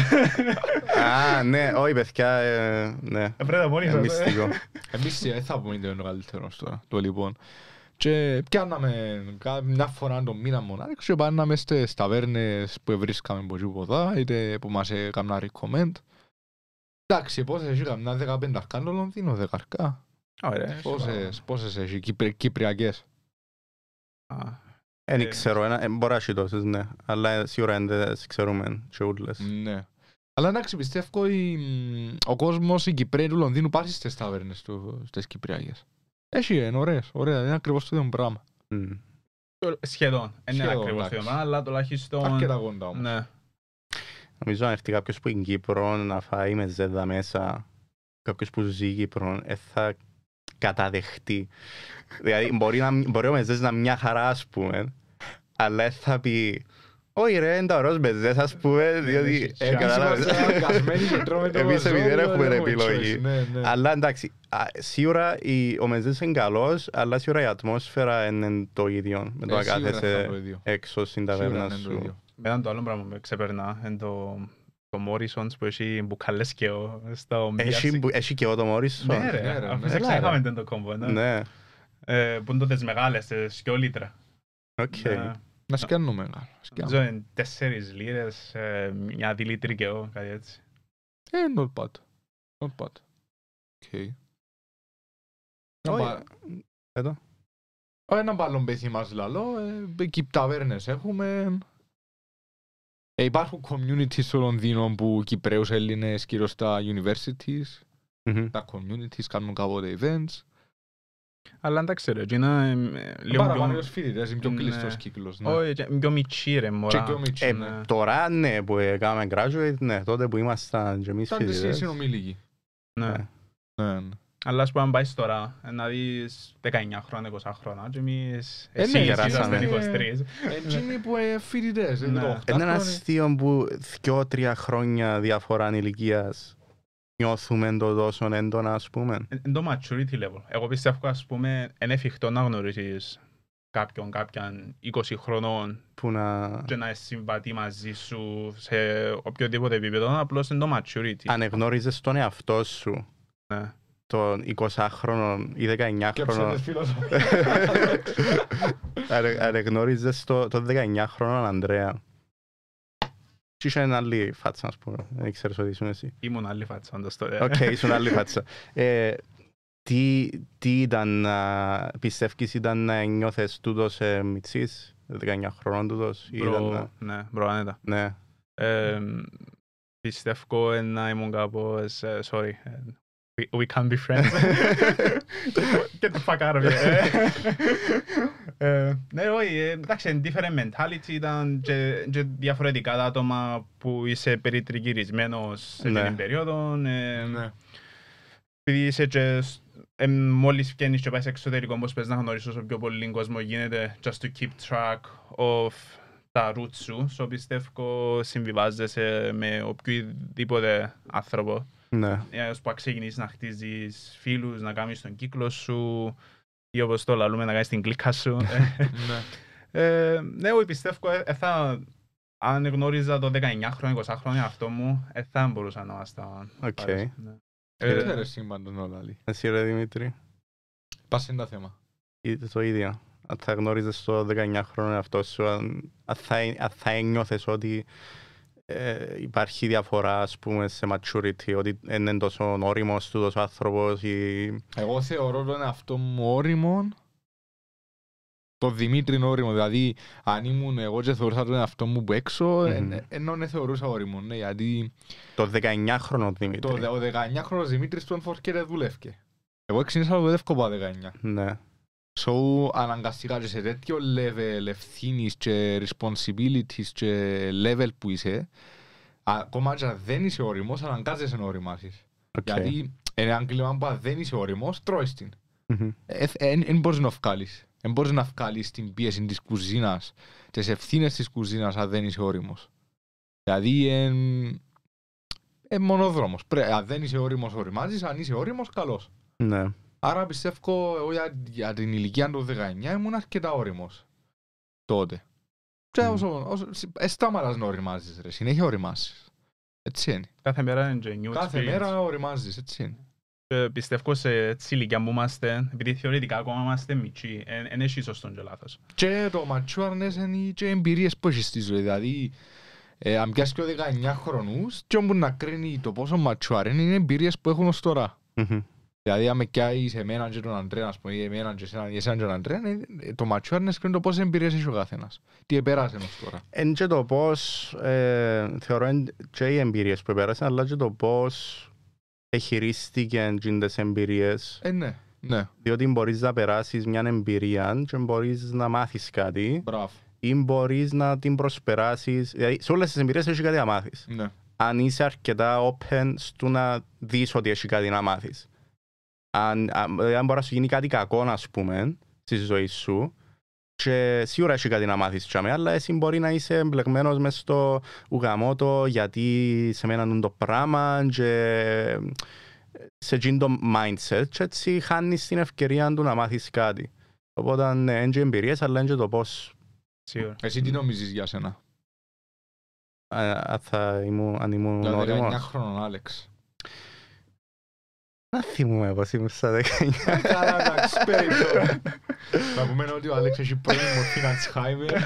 Α, ναι, όχι παιδιά, ναι. Μυστικό. Εμείς δεν θα πούμε το καλύτερο τώρα, το λοιπόν. Και πιάνναμε μια φορά το μήνα μονάδι και πάναμε στις ταβέρνες που βρίσκαμε από τίποτα, είτε που μας έκαναν recommend. Εντάξει, πόσες έχει καμιά 15 αρκά το Λονδίνο, 10 αρκά. Πόσες έχει Κυπριακές. Δεν ξέρω, μπορεί να έχει τόσες, ναι. Αλλά σίγουρα δεν ξέρουμε και ούλες. Ναι. Αλλά εντάξει, πιστεύω ο κόσμος, οι Κυπρέοι του Λονδίνου πάσει στις ταβέρνες του, στις Κυπριακές. Έχει, είναι ωραίες, ωραία, είναι ακριβώς το ίδιο πράγμα. Σχεδόν, είναι ακριβώς το ίδιο, αλλά τουλάχιστον... Αρκετά κοντά όμως. Νομίζω αν έρθει κάποιος που είναι Κύπρο να φάει με ζέδα μέσα, κάποιος που ζει Κύπρο, θα καταδεχτεί. Δηλαδή μπορεί ο μεζές να μια χαρά, ας πούμε, αλλά θα πει όχι ρε, είναι τα ωραίος μεζές, ας πούμε, διότι εμείς επειδή δεν έχουμε επιλογή. Αλλά εντάξει, σίγουρα ο μεζές είναι καλός, αλλά σίγουρα η ατμόσφαιρα είναι το ίδιο με το να κάθεσαι έξω στην ταβέρνα σου. Μετά το άλλο πράγμα που με ξεπερνά είναι το Morrisons που έχει μπουκάλες και στο μοιάζει. Έχει και το Morrisons. Ναι ρε, αφού ξέχαμε το κόμπο. Ναι. Που είναι τις μεγάλες, τις σκιόλίτρα. Οκ. Να σκιάνουμε. Νομίζω είναι 4 λίρες, μια διλίτρη και εγώ, κάτι έτσι. Not bad. Not bad. Οκ. Εδώ. Ένα πάλον πέθει μας λαλό, εκεί ταβέρνες έχουμε. Υπάρχουν communities στο Λονδίνο που Κυπραίους Έλληνες κυρίως στα universities. Τα communities κάνουν κάποτε events. Αλλά εντάξει ρε, είναι λίγο Παραπάνω πιο... ως φοιτητές, είναι πιο κλειστός κύκλος. Όχι, πιο μιτσί ρε μωρά. Και πιο μίτσι, ναι. Τώρα ναι, που έκαμε graduate, ναι, τότε που ήμασταν και εμείς Ήταν φοιτητές. συνομήλικοι. Ναι. Ναι. Αλλά ας πούμε αν πάεις τώρα, να δεις 19 χρόνια, 20 χρόνια και εμείς Ναι, εσύ γεράσαμε. ήμασταν 23. Εκείνοι που φοιτητές. Ναι. δηλαδή, Είναι ένα 8 αστείο που 2-3 χρόνια διαφορά ηλικίας νιώθουμε το τόσο έντονα, ας πούμε. Είναι το maturity level. Εγώ πιστεύω, ας πούμε, είναι εφικτό να γνωρίσεις κάποιαν 20 χρονών Που να... και να συμβατεί μαζί σου σε οποιοδήποτε επίπεδο, απλώς είναι το maturity. ανεγνώριζες τον εαυτό σου, Ναι. τον 20χρονο ή 19χρονο. Ανεγνώριζες τον 19χρονο Ανδρέα. Και είχε ένα άλλη φάτσα, ας πούμε. Δεν ξέρεις ότι ήσουν εσύ. Ήμουν άλλη φάτσα, όντως τότε. Οκ, ήσουν άλλη φάτσα. Τι ήταν, πιστεύεις ήταν να νιώθες τούτος μητσής, 19 χρονών τούτος? Ναι, μπρο, άνετα. Ναι. Πιστεύω να ήμουν κάπως, sorry, we can't be friends. Get the fuck out of here. Ναι, όχι, εντάξει, different mentality ήταν και διαφορετικά τα άτομα που είσαι περιτριγυρισμένος σε Ναι. την περίοδο. Ναι. Επειδή είσαι και μόλις βγαίνεις και πάεις εξωτερικό, πώς πες να γνωρίσεις όσο πιο πολύ κόσμο γίνεται, just to keep track of τα roots σου. So πιστεύω συμβιβάζεσαι με οποιοδήποτε άνθρωπο. Ναι. Ως που ξεκινήσεις να χτίζεις φίλους, να κάνεις τον κύκλο σου ή όπως το λαλούμε να κάνεις την κλίκα σου. Ναι, εγώ πιστεύω, αν γνώριζα το 19 χρόνια, 20 χρόνια αυτό μου, θα μπορούσα να ήμασταν. Οκ. Δεν ξέρεις σύμπαντον όλα άλλη. Εσύ ρε Δημήτρη, Πας σε ένα θέμα. το ίδιο. Αν θα γνώριζες το 19χρονο εαυτό σου, αν θα ένιωθες ότι υπάρχει διαφορά, ας πούμε, σε maturity, ότι είναι τόσο όριμος τούτος ο άνθρωπος ή... Εγώ θεωρώ τον εαυτό μου όριμο, το Δημήτρη είναι όριμο. Δηλαδή, αν ήμουν εγώ και θεωρούσα τον εαυτό μου που έξω, ενώ δεν θεωρούσα όριμο. Ναι, γιατί Το 19χρονο Δημήτρη. ο 19χρονος Δημήτρης του Ενφορκέ δεν δουλεύκε. Εγώ ξεκίνησα να δουλεύω από 19. Ναι. So, αναγκαστικά και σε τέτοιο level ευθύνης και responsibilities και level που είσαι, ακόμα και αν δεν είσαι όριμος, αναγκάζεσαι να οριμάσεις. Γιατί ένα έγκλημα που αν δεν είσαι όριμος, τρώεις την. Εν μπορείς να βγάλεις. Εν μπορείς να βγάλεις την πίεση της κουζίνας, τις ευθύνες της κουζίνας, αν δεν είσαι όριμος. Δηλαδή, μονοδρόμος. Αν δεν είσαι όριμος, οριμάζεις. Αν είσαι όριμος, καλώς. Ναι. Άρα πιστεύω, εγώ για την ηλικία του 19 ήμουν αρκετά όριμος τότε. Και όσο σταματάς να οριμάζεις ρε, συνέχεια οριμάζεις. Έτσι είναι. Κάθε μέρα είναι και new Κάθε experience. μέρα οριμάζεις, έτσι είναι. Πιστεύω σε έτσι ηλικία που είμαστε, επειδή θεωρητικά ακόμα είμαστε μητσί, δεν έχει σωστόν και λάθος. Και το matureness είναι και εμπειρίες που έχεις στη ζωή. Δηλαδή, αν πιάσεις και 19 χρονούς, και όμως να κρίνει το πόσο mature είναι εμπειρίες που έχουν ως τώρα. Δηλαδή, αν με πιάσεις εμένα και τον Αντρέα, ας πούμε, ή εμένα και εσένα και τον Αντρέα, το matureness κρίνει το πόσες εμπειρίες έχει ο καθένας. Τι επέρασε ως τώρα. Εν και το πώς, θεωρώ και οι εμπειρίες που επέρασαν, αλλά και το πώς εχειρίστηκαν τις εμπειρίες. Ναι, ναι. Διότι μπορείς να περάσεις μια εμπειρία και μπορείς να μάθεις κάτι. Μπράβο. Ή μπορείς να την προσπεράσεις. Δηλαδή, σε όλες τις εμπειρίες έχει κάτι να μάθεις. Ναι. Αν είσαι αρκετά open στο να δεις ότι έχει κάτι να μάθεις. Αν μπορεί να σου γίνει κάτι κακό, ας πούμε, στη ζωή σου, και σίγουρα έχει κάτι να μάθεις, αλλά εσύ μπορεί να είσαι εμπλεγμένος μες στο ουγαμότο, γιατί σε μένα είναι το πράγμα, και σε εκείνο το mindset, και έτσι χάνεις την ευκαιρία του να μάθεις κάτι. Οπότε είναι και εμπειρίες, αλλά είναι και το πώς. Σίγουρα. Εσύ τι νομίζεις για σένα? Αν ήμουν Για όριμος. 19χρονον Άλεξ. Να θυμούμαι πως ήμουν στα 19. Καλά, εντάξει, περίπτω. Να πούμε ότι ο Άλεξ έχει πρώην μορφή Alzheimer.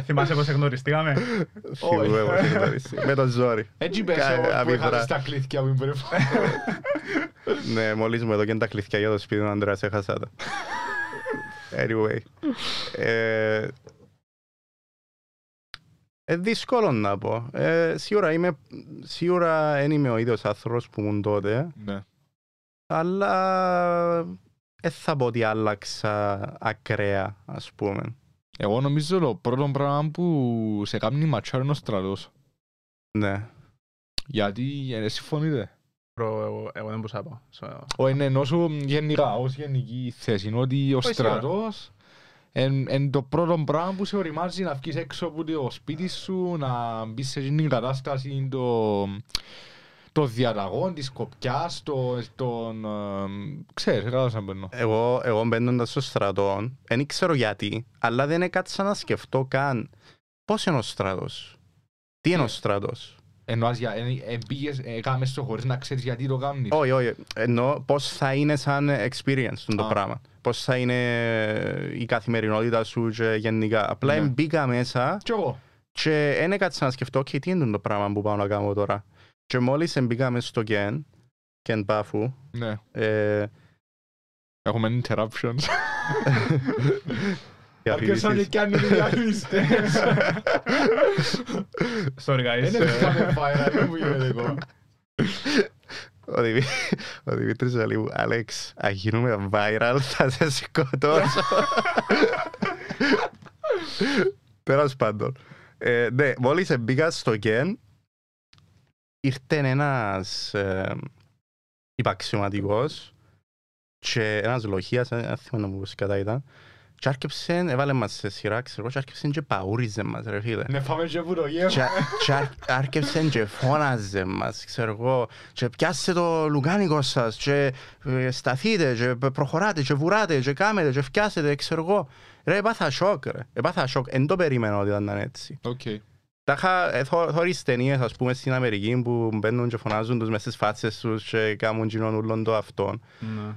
Θυμάσαι πως εγνωριστήκαμε? Θυμούμαι πως ήμουν γνωρίσει. Με το ζόρι. Έτσι πες που έχασες τα κλήθηκια μου πριν. Ναι, μόλις μου έδωκαν τα κληθιά για το σπίτι του Ανδρέας, έχασα τα. Anyway. Δύσκολο να πω. Σίγουρα δεν είμαι ο ίδιος άνθρωπος που ήμουν τότε, Ναι. αλλά δεν θα πω ότι άλλαξα ακραία, ας πούμε. Εγώ νομίζω το πρώτο πράγμα που σε κάνει ματσάρ είναι ο στρατός. Ναι. Γιατί συμφωνείτε. Εγώ δεν μπορούσα να πω. Όχι, ναι, ενώ γενικά, ως γενική θέση, είναι ότι ο στρατός είναι το πρώτο πράγμα που σε οριμάζει να βγεις έξω από το σπίτι σου, να μπεις σε την κατάσταση των διαταγών, της κοπιάς, ξέρεις, κατάλαβες να μπαίνω. Εγώ μπαίνοντας στο στρατό, δεν ξέρω γιατί, αλλά δεν έκατσα να σκεφτώ καν πώς είναι ο στρατός. Τι είναι ο στρατός. Εννοάς, έκαμε στο χωρίς να ξέρεις γιατί το κάνεις. Όχι, εννοώ πώς θα είναι σαν experience το πράγμα. Πώς θα είναι η καθημερινότητα σου και γενικά. Απλά μπήκα μέσα Κι εγώ. και δεν έκατσα να σκεφτώ τι είναι το πράγμα που πάω να κάνω τώρα. Και μόλις μπήκα μέσα στο Κεν Πάφου. Ναι. Έχουμε interruptions. Αρκέσαν και κάνουν οι διαφημιστές. Sorry guys. Δεν έφυγαμε viral, δεν μου γίνεται εγώ. Ο Δημήτρης λέει μου, Άλεξ, αν γίνουμε viral θα σε σκοτώσω. Τέλος πάντων. Ναι, μόλις μπήκα στο Κεν, ήρθε ένας υπαξιωματικός και ένας λοχίας, δεν θυμάμαι να μου πεις κατά ήταν, και άρκεψε, έβαλε μας σε σειρά, ξέρω, και άρκεψε και παούριζε μας, ρε φίλε. Ναι, πάμε και που το γεύμα. Και άρκεψε και φώναζε μας, ξέρω εγώ, και πιάστε το λουκάνικο σας, και σταθείτε, και προχωράτε, και βουράτε, και κάμετε, και φτιάσετε, ξέρω εγώ. Ρε, έπαθα σοκ, ρε, έπαθα σοκ, εν το περίμενα ότι ήταν έτσι. Θωρείς ταινίες, ας πούμε, στην Αμερική που μπαίνουν και φωνάζουν τους μες στις φάτσες τους και κάνουν κοινών ούλον το αυτόν.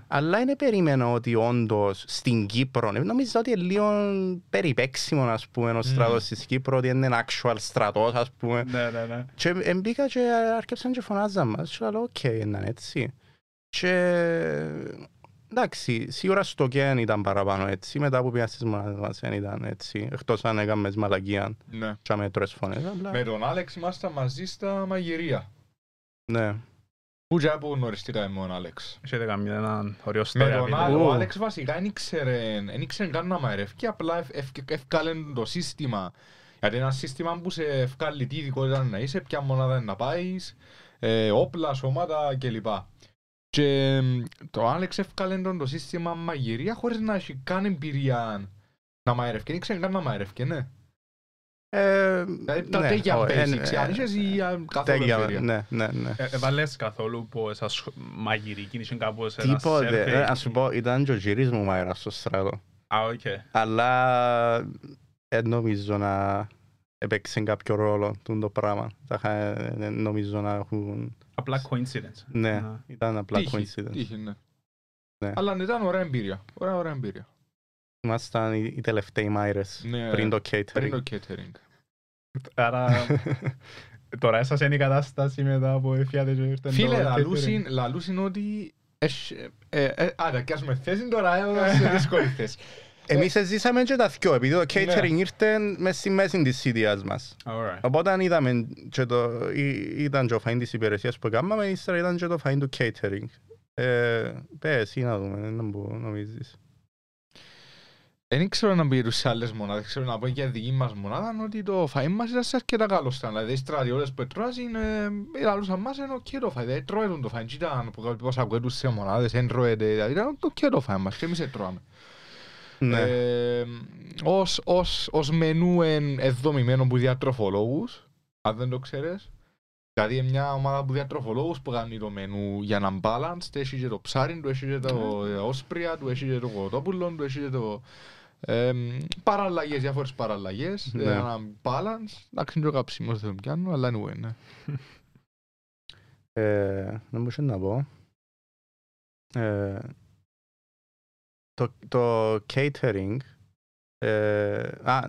Αλλά είναι περίμενα ότι όντως στην Κύπρο, νομίζω ότι είναι λίγο περιπέξιμο, ας πούμε, ο στρατός της Κύπρου, ότι είναι actual στρατός, ας πούμε. Και μπήκα και άρχισαν και φωνάζαν μας και λέω, οκ, είναι έτσι. Και εντάξει, σίγουρα στο Κεν ήταν παραπάνω έτσι, μετά που πήγαν στις μονάδες μας δεν ήταν έτσι, εκτός αν έκαμε μαλακία και αμέτρες φωνές. Με τον Άλεξ ήμασταν μαζί στα μαγειρία. Ναι. Πού και που γνωριστήκαμε με τον Άλεξ. Έχετε κάνει έναν ωραίο Με story. τον Άλεξ, ο Άλεξ βασικά δεν ήξερε καν να μαερεύει, απλά ευκάλεν το σύστημα. Γιατί είναι ένα σύστημα που σε ευκάλει τι ειδικότητα να είσαι, ποια μονάδα να πάεις, όπλα, σώματα κλπ. Και το Άλεξ ευκάλεν το σύστημα μαγειρία χωρίς να έχει καν εμπειρία να μαερεύει. Δεν ήξερε καν να μαερεύει, ναι. Τα τέγια basics, αν είχες ή καθόλου εμπειρία. Ναι. Έβαλες καθόλου που εσάς μαγειρική, είχε κάπως ένα τίποτε, ας σου πω, ήταν και ο γύρις μου μαέρας στο στράτο. οκ. Αλλά δεν νομίζω να έπαιξε κάποιο ρόλο το πράγμα. Νομίζω να έχουν... Απλά coincidence. Ναι, ήταν απλά coincidence. Τύχη, ναι. Αλλά ήταν ωραία εμπειρία. Ωραία εμπειρία. Ήμασταν οι τελευταίοι μάιρες πριν το catering. Άρα τώρα έσας είναι η κατάσταση μετά που έφυγατε και ήρθαν το catering. Φίλε, λαλούσιν ότι... Άρα, κι ας με θέσεις τώρα, σε δύσκολη θέση. Εμείς ζήσαμε και τα δυο, επειδή το catering ήρθε μες στη μέση της CDS μας. Οπότε είδαμε και ήταν και ο φαΐν της υπηρεσίας που έκαναμε, ύστερα ήταν και το φαΐν του catering. Πες, ή να δούμε, δεν νομίζεις. Δεν ξέρω να μπει σε άλλες μονάδες, ξέρω να πω για δική μας μονάδα ότι το φαΐν μας ήταν σε αρκετά καλό στάν. Δηλαδή οι στρατιώτες που έτρωας είναι, λαλούσαν μας είναι οκ το φαΐν, δηλαδή τρώετουν το φαΐν. Ήταν πώς ακούγεται σε μονάδες, δεν τρώεται, δηλαδή ήταν οκ το φαΐν μας και εμείς έτρωαμε. Ως μενού εδομημένο από διατροφολόγους, αν δεν το ξέρεις. Δηλαδή μια ομάδα από διατροφολόγους που κάνει το μενού για να balance, έχει και το ψάρι του, έχει και το όσπρια του, έχει και το κοτόπουλο του, έχει και το παραλλαγές, διάφορες παραλλαγές, ένα balance, εντάξει είναι το καψίμος δεν το πιάνω, αλλά anyway, ναι. Δεν μπορούσα να πω. Το catering,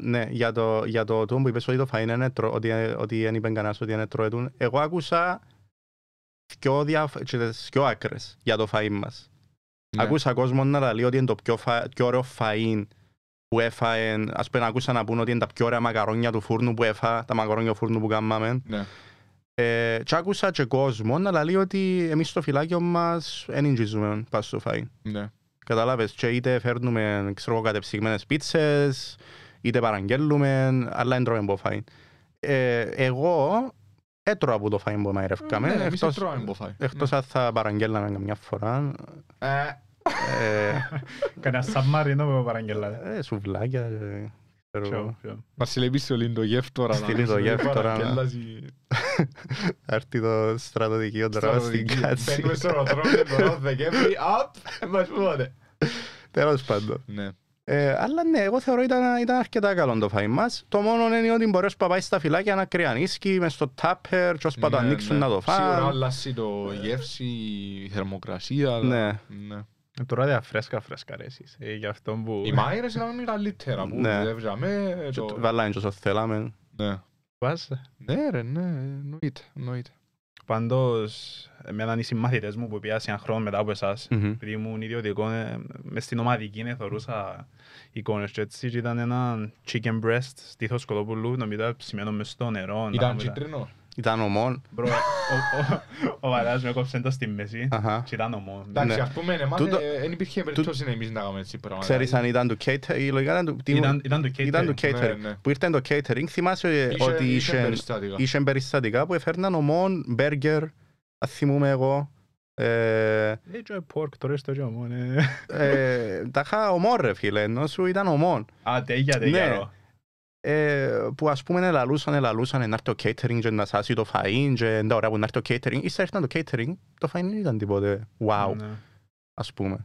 ναι, για το που είπες ότι το φαΐν είναι ότι δεν είπαν κανένας ότι είναι τρώετουν, εγώ άκουσα δυο άκρες για το φαΐν μας. Άκουσα κόσμο να λέει ότι είναι το πιο ωραίο φαΐν που έφαε, ας πούμε άκουσα να πούν ότι είναι τα πιο ωραία μακαρόνια του φούρνου που έφα, τα μακαρόνια φούρνου που κάναμε. Ναι. Και άκουσα και κόσμο να λέει ότι εμείς στο φυλάκιο μας δεν ingίζουμε πάνω στο φαΐ. Ναι. Κατάλαβες, και είτε φέρνουμε κατεψυγμένες πίτσες, είτε παραγγέλνουμε, αλλά δεν τρώμε από φαΐ. Εγώ έτρωα από το φαΐ που μαϊρεύκαμε, Ναι, εμείς έτρωαμε από φαΐ. εκτός αν θα παραγγέλναμε καμιά φορά. Κανένα σαμπμαρίνο που παραγγελάτε. Σουβλάκια, ξέρω εγώ. Μας λέει στο Λίντο γεύτορα. Στείλει το γεύτορα. Έρθει το στρατοδικείο τώρα στην κάτση. Μπαίνουμε στο ροτρόνιο τώρα, Δεκέμβρη, μας πούτε. Τέλος πάντων. Ναι. Αλλά ναι, εγώ θεωρώ ήταν αρκετά καλό το φαΐ μας. Το μόνο είναι ότι μπορείς να πάει στα φυλάκια να κρυανίσκει μες στο τάπερ και ώσπα το ανοίξουν να το φάνε. Σίγουρα αλλάσει το γεύση, η θερμοκρασία. Ναι. Τώρα δεν φρέσκα ρε εσείς. Γι' αυτό που... Οι μάιρες ήταν μεγαλύτερα που δουλεύαμε. Βάλανε και όσο θέλαμε. Βάζε. Ναι ρε, ναι, εννοείται. Πάντως, εμένα οι συμμαθητές μου που πήγαν ένα χρόνο μετά από εσάς, επειδή ήμουν ιδιωτικό, μες στην ομαδική θεωρούσα εικόνες και έτσι ήταν ένα chicken breast στήθος κοτόπουλου, νομίζω ψημένο μες στο νερό. Ήταν κίτρινο. Ήταν ομόν. Μπρο, ο Βαράς με κόψε το στη μέση και ήταν ομόν. Εντάξει, ας πούμε, εμάς δεν υπήρχε περίπτωση να εμείς να κάνουμε έτσι πράγματα. Ξέρεις αν ήταν το catering, ήταν το catering. Που ήρθε το catering, θυμάσαι ότι είχε περιστατικά που έφερναν ομόν, μπέργκερ, αν θυμούμαι εγώ. Έτσι pork, τώρα στο και ομόν. Τα είχα ομόν ρε φίλε, ενώ σου ήταν ομόν. Α, τέγια. Που ας πούμε ελαλούσαν να έρθει το catering και να σάσει το φαΐν και είναι ωραία που να έρθει το catering. Ύστερα έρθαν το catering, το φαΐν δεν ήταν τίποτε wow, ας πούμε.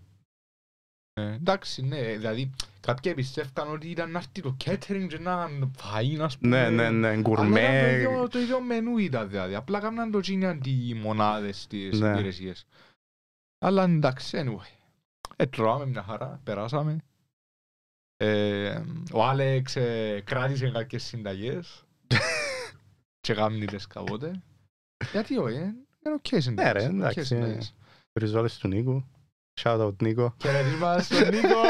Εντάξει, ναι, δηλαδή κάποιοι πιστεύκαν ότι ήταν να έρθει το catering και να φαΐν, ας πούμε. Ναι, γκουρμέ. Το ίδιο μενού ήταν δηλαδή, απλά κάναν το γίνει αντιμονάδες στις υπηρεσίες. Αλλά εντάξει, anyway, έτρωαμε μια χαρά, περάσαμε. Ο Άλεξ κράτησε κάποιες συνταγές και γάμνητες κάποτε. Γιατί όχι, είναι οκ συνταγές. Ναι ρε, εντάξει, πριζόλες του Νίκου. Shout out Νίκο. Χαιρετίσμα στον Νίκο.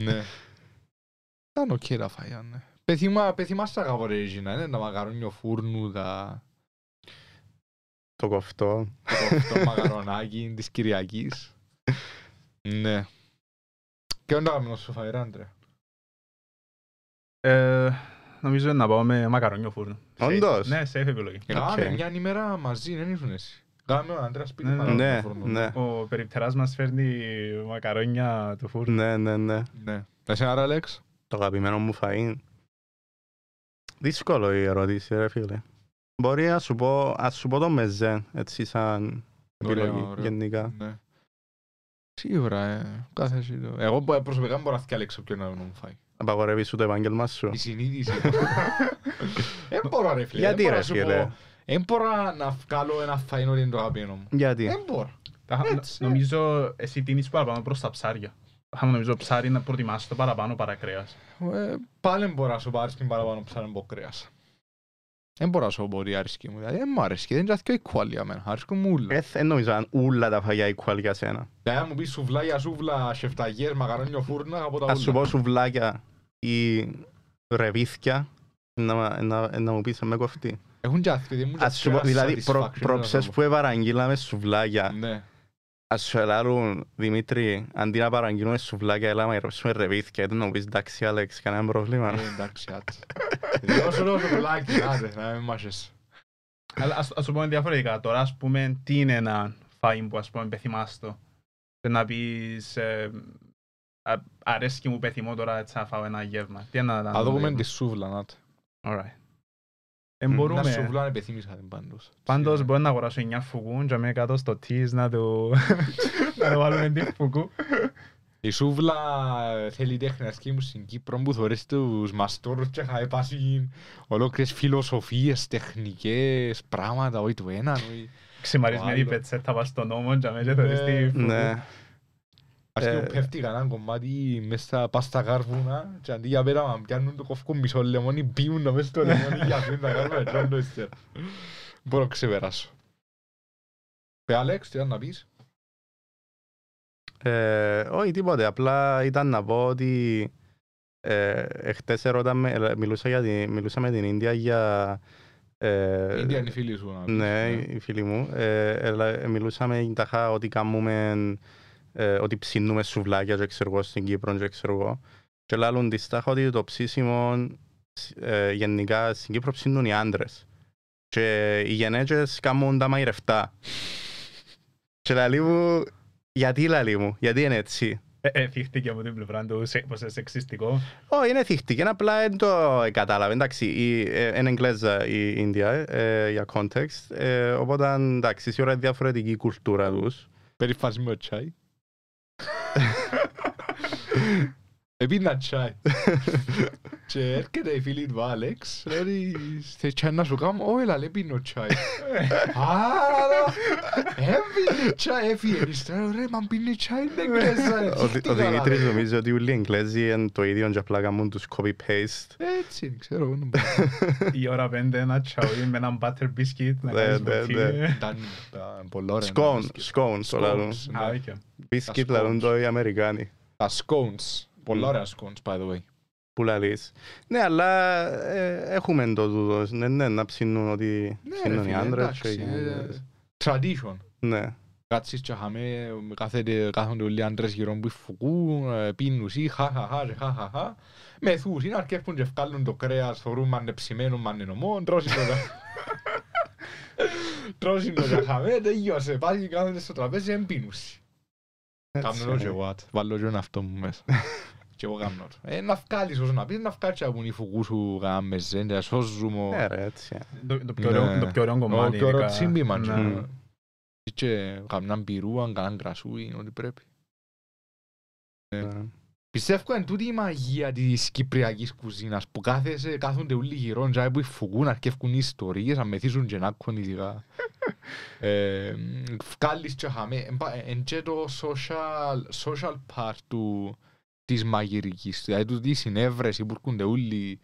Ναι. Ήταν οκ τα φάγια, ναι. Πεθυμάς τα αγαπώ ρε Regina, είναι τα μακαρόνια φούρνου, το κοφτό. Το μακαρονάκι της Κυριακής. Ναι. Και όταν κάνουμε στο φαΐρ, Άντρε. Νομίζω να πάω με μακαρόνιο φούρνο. Όντως. Ναι, safe επιλογή. Κάμε μια ημέρα μαζί, δεν ήσουν εσύ. Κάμε ο Άντρας σπίτι μακαρόνιο φούρνο. Ο περιπτεράς μας φέρνει μακαρόνια του φούρνου. Ναι. Εσύ άρα, Αλέξ. Το αγαπημένο μου φαΐν. Δύσκολο η ερώτηση, ρε φίλε. Μπορεί να σου πω το μεζέ, έτσι σαν επιλογή γενικά. Σίγουρα, κάθε εσύ το. Εγώ προσωπικά μπορώ να διαλέξω ποιον να μου φάει. Απαγορεύεις σου το επάγγελμα σου. Η συνείδηση. Δεν μπορώ ρε φίλε. Γιατί ρε φίλε. Δεν μπορώ να βγάλω ένα φαΐν ότι είναι το αγαπημένο μου. Γιατί. Δεν μπορώ. Νομίζω εσύ τίνεις παραπάνω προς τα ψάρια. Νομίζω ψάρι να προτιμάσεις το παραπάνω παρά κρέας. Πάλι μπορώ να σου πάρεις την παραπάνω ψάρι από κρέας. Δεν μπορώ να σου πω ότι αρέσκει μου. Δεν μου αρέσκει. Δεν είναι και equal για μένα. Αρέσκουν μου ούλα. Δεν νομίζω αν ούλα τα φαγιά equal για σένα. Δηλαδή αν μου πεις σουβλάκια, σούβλα, σεφταγιές, μακαρόνιο φούρνα, από τα ούλα. Ας σου πω σουβλάκια ή ρεβίθκια, να μου πεις με κοφτεί. Έχουν και αθλητή μου. Ας σου πω, δηλαδή προψες που παραγγείλαμε σουβλάκια. Ναι. Ας σου ελάρουν, Δημήτρη, αντί να παραγγείλουμε σουβλάκια, έλα να ρωτήσουμε ρεβίθκια, ήταν να μου πεις εντάξει Άλεξ, κανένα πρόβλημα. Εντάξει, άτσε. Δώσου λόγω σουβλάκι, άντε, να μην μάσες. Αλλά ας το πούμε διαφορετικά, τώρα ας πούμε τι είναι ένα φάιν που ας πούμε πεθυμάς το. Να πεις αρέσκει μου πεθυμώ τώρα έτσι να φάω ένα γεύμα. Τι είναι να θα δούμε τη σούβλα, νάτε. Alright. Να σούβλα αν επιθυμήσα την πάντως. Πάντως μπορεί να αγοράσω 9 φουκούν και με κάτω στο teas να το βάλουμε την φουκού. Η σούβλα θέλει τέχνη ασκή μου στην Κύπρο που θωρείς τους μαστόρους και είχα έπαση ολόκληρες φιλοσοφίες, τεχνικές, πράγματα, όχι του έναν. Ξημαρισμένη πετσέτα πας στον νόμο και με θωρείς τη φουκού. Ας και πέφτει κανέναν κομμάτι μέσα πας στα κάρβουνα και αντί για πέρα να πιάνουν το κόφκο μισό λεμόνι πίουν να μέσα στο λεμόνι για αυτήν τα κάρβουνα και όντω ύστερα. Μπορώ να ξεπεράσω. Πε Άλεξ, τι να πεις. Όχι τίποτε, απλά ήταν να πω ότι χτες μιλούσα με την Ίνδια για... Ίνδια είναι η φίλη σου. Ναι, η φίλη μου. Μιλούσαμε ταχά ότι κάνουμε, ότι ψήνουμε σουβλάκια και ξέρω εγώ στην Κύπρο και ξέρω εγώ. Και λάλλον της τάχα ότι το ψήσιμο γενικά στην Κύπρο ψήνουν οι άντρες. Και οι γενέτσες κάνουν τα μαϊρευτά. Και λαλί μου, γιατί είναι έτσι. Θύχτηκε από την πλευρά του πως είναι σεξιστικό. Όχι, είναι θύχτηκε, απλά δεν το κατάλαβε. Εντάξει, είναι Εγγλέζα η Ίνδια για context, οπότε εντάξει, σίγουρα είναι διαφορετική η κουλτούρα τους. Περιφάσιμο ο τσάι. Επίνα τσάι. Και έρχεται η φίλη του Άλεξ, λέει, θες τσάι να σου κάνω, όχι λαλέ πίνω τσάι. Άρα, έπινε τσάι, έφυγε, ρε, μα πίνει τσάι, είναι Εγγλέζα. Ο Δημήτρης νομίζει ότι όλοι οι Εγγλέζοι είναι το ίδιο και απλά κάνουν τους copy-paste. Έτσι, ξέρω. Η ώρα 5 ένα τσάι με έναν butter biscuit να κάνεις μορφή. Ήταν πολύ ωραία. Scones, το λαλούν. Biscuit λαλούν το οι Αμερικάνοι. Τα scones. Πολλά ωραία scones, by the way. Που λαλείς. Ναι, αλλά έχουμε το τούτο, να ψήνουν ότι ψήνουν οι άντρες. Tradition. Ναι. Κάτσεις και χαμέ, κάθονται όλοι οι άντρες γύρω που φουκούν, πίνουν ή χαχαχα. Μεθούς, είναι αρκεύουν και βγάλουν το κρέας, θωρούν μάνε ψημένο, μάνε νομό, τρώσουν το και χαμέ, τελειώσε, πάλι και κάθονται στο τραπέζι, εν πίνουσι. Κάμνω και εγώ, βάλω και αυτό μου μέσα. Και εγώ κάμνω το. Να βγάλεις όσο να πεις, να βγάλεις από την φουκού σου γάμες, να σώζουμε. Ναι ρε, έτσι. Το πιο ωραίο κομμάτι. Το πιο ωραίο τσίμπημα. Και κάμναν πυρούαν, κάναν κρασούι, ό,τι πρέπει. Πιστεύω είναι τούτη η μαγεία της κυπριακής κουζίνας που κάθονται όλοι γύρω και που φουκούν, αρκεύκουν ιστορίες, αν μεθύσουν και να ακούν ειδικά. Βγάλεις και χαμέ, εν και το social part της μαγειρικής, δηλαδή τούτη συνέβρεση που έρχονται όλοι,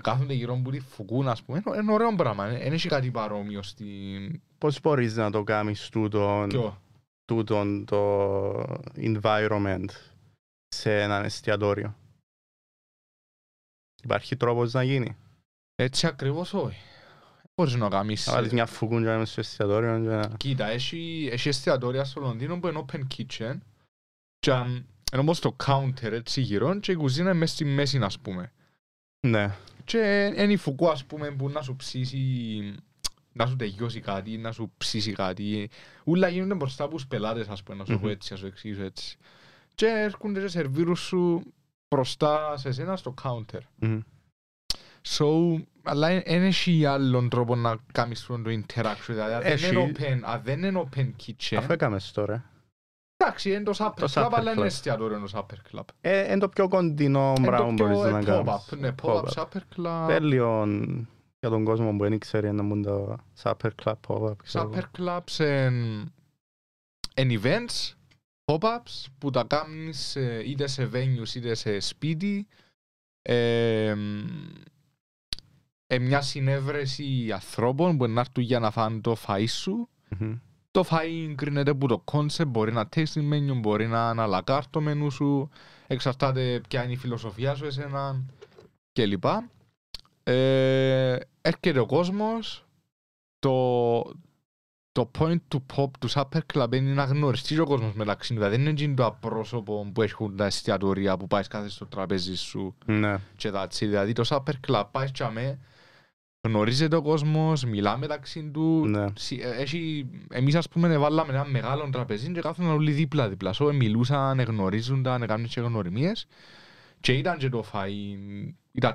κάθονται γύρω που τη φουκούν, ας πούμε, είναι ωραίο πράγμα, δεν έχει κάτι παρόμοιο στην... Πώς μπορείς να το κάνεις τούτον το environment σε έναν εστιατόριο? Υπάρχει τρόπος να γίνει? Έτσι ακριβώς όχι. Μπορείς να κάνεις... Να βάλεις μια φουκούντια μέσα στο εστιατόριο. Κοίτα, έχει εστιατόρια στο Λονδίνο που είναι open kitchen και είναι όμως το counter έτσι γύρω και η κουζίνα είναι μέσα στη μέση, ας πούμε. Ναι. Και είναι η φουκού, ας πούμε, που να σου ψήσει, να σου τελειώσει κάτι, να σου ψήσει κάτι. Ούλα γίνονται μπροστά από τους πελάτες, ας πούμε, να σου πω έτσι, να σου εξηγήσω έτσι. Και έρχονται και σερβίρουν σου μπροστά σε εσένα στο counter. Αλλά δεν έχει άλλον τρόπο να κάνεις το interaction. Δηλαδή, αν δεν είναι open kitchen... Αφού έκαμες τώρα. Εντάξει, είναι το supper club, αλλά είναι εστιατόριο το supper club. Είναι το πιο κοντινό πράγμα μπορείς να κάνεις. Ναι, pop-up supper club. Τέλειον για τον κόσμο που δεν ξέρει να μπουν το supper club, pop-up. Supper clubs είναι events, pop-ups, που τα κάνεις είτε σε venues είτε σε σπίτι. Μια συνέβρεση ανθρώπων που να έρθουν για να φάνε το φαΐ σου. Το φαΐ κρίνεται από το concept, μπορεί να tasting menu, μπορεί να είναι à la carte το μενού σου, εξαρτάται ποια είναι η φιλοσοφία σου εσένα κλπ. Έρχεται ο κόσμος, το point to pop του Supper Club είναι να γνωριστείς ο κόσμος μεταξύ του, δεν είναι το απρόσωπο που έχουν τα εστιατορία που πάεις κάθε στο τραπέζι σου και δάτσι, δηλαδή το Supper Club πάεις και αμέ, γνωρίζεται ο κόσμος, μιλά μεταξύ του. Ναι. Εμείς ας πούμε βάλαμε ένα μεγάλο τραπεζί και κάθονταν όλοι δίπλα-δίπλα. Μιλούσαν, γνωρίζονταν, έκαναν και γνωριμίες. Και ήταν και το φαΐ.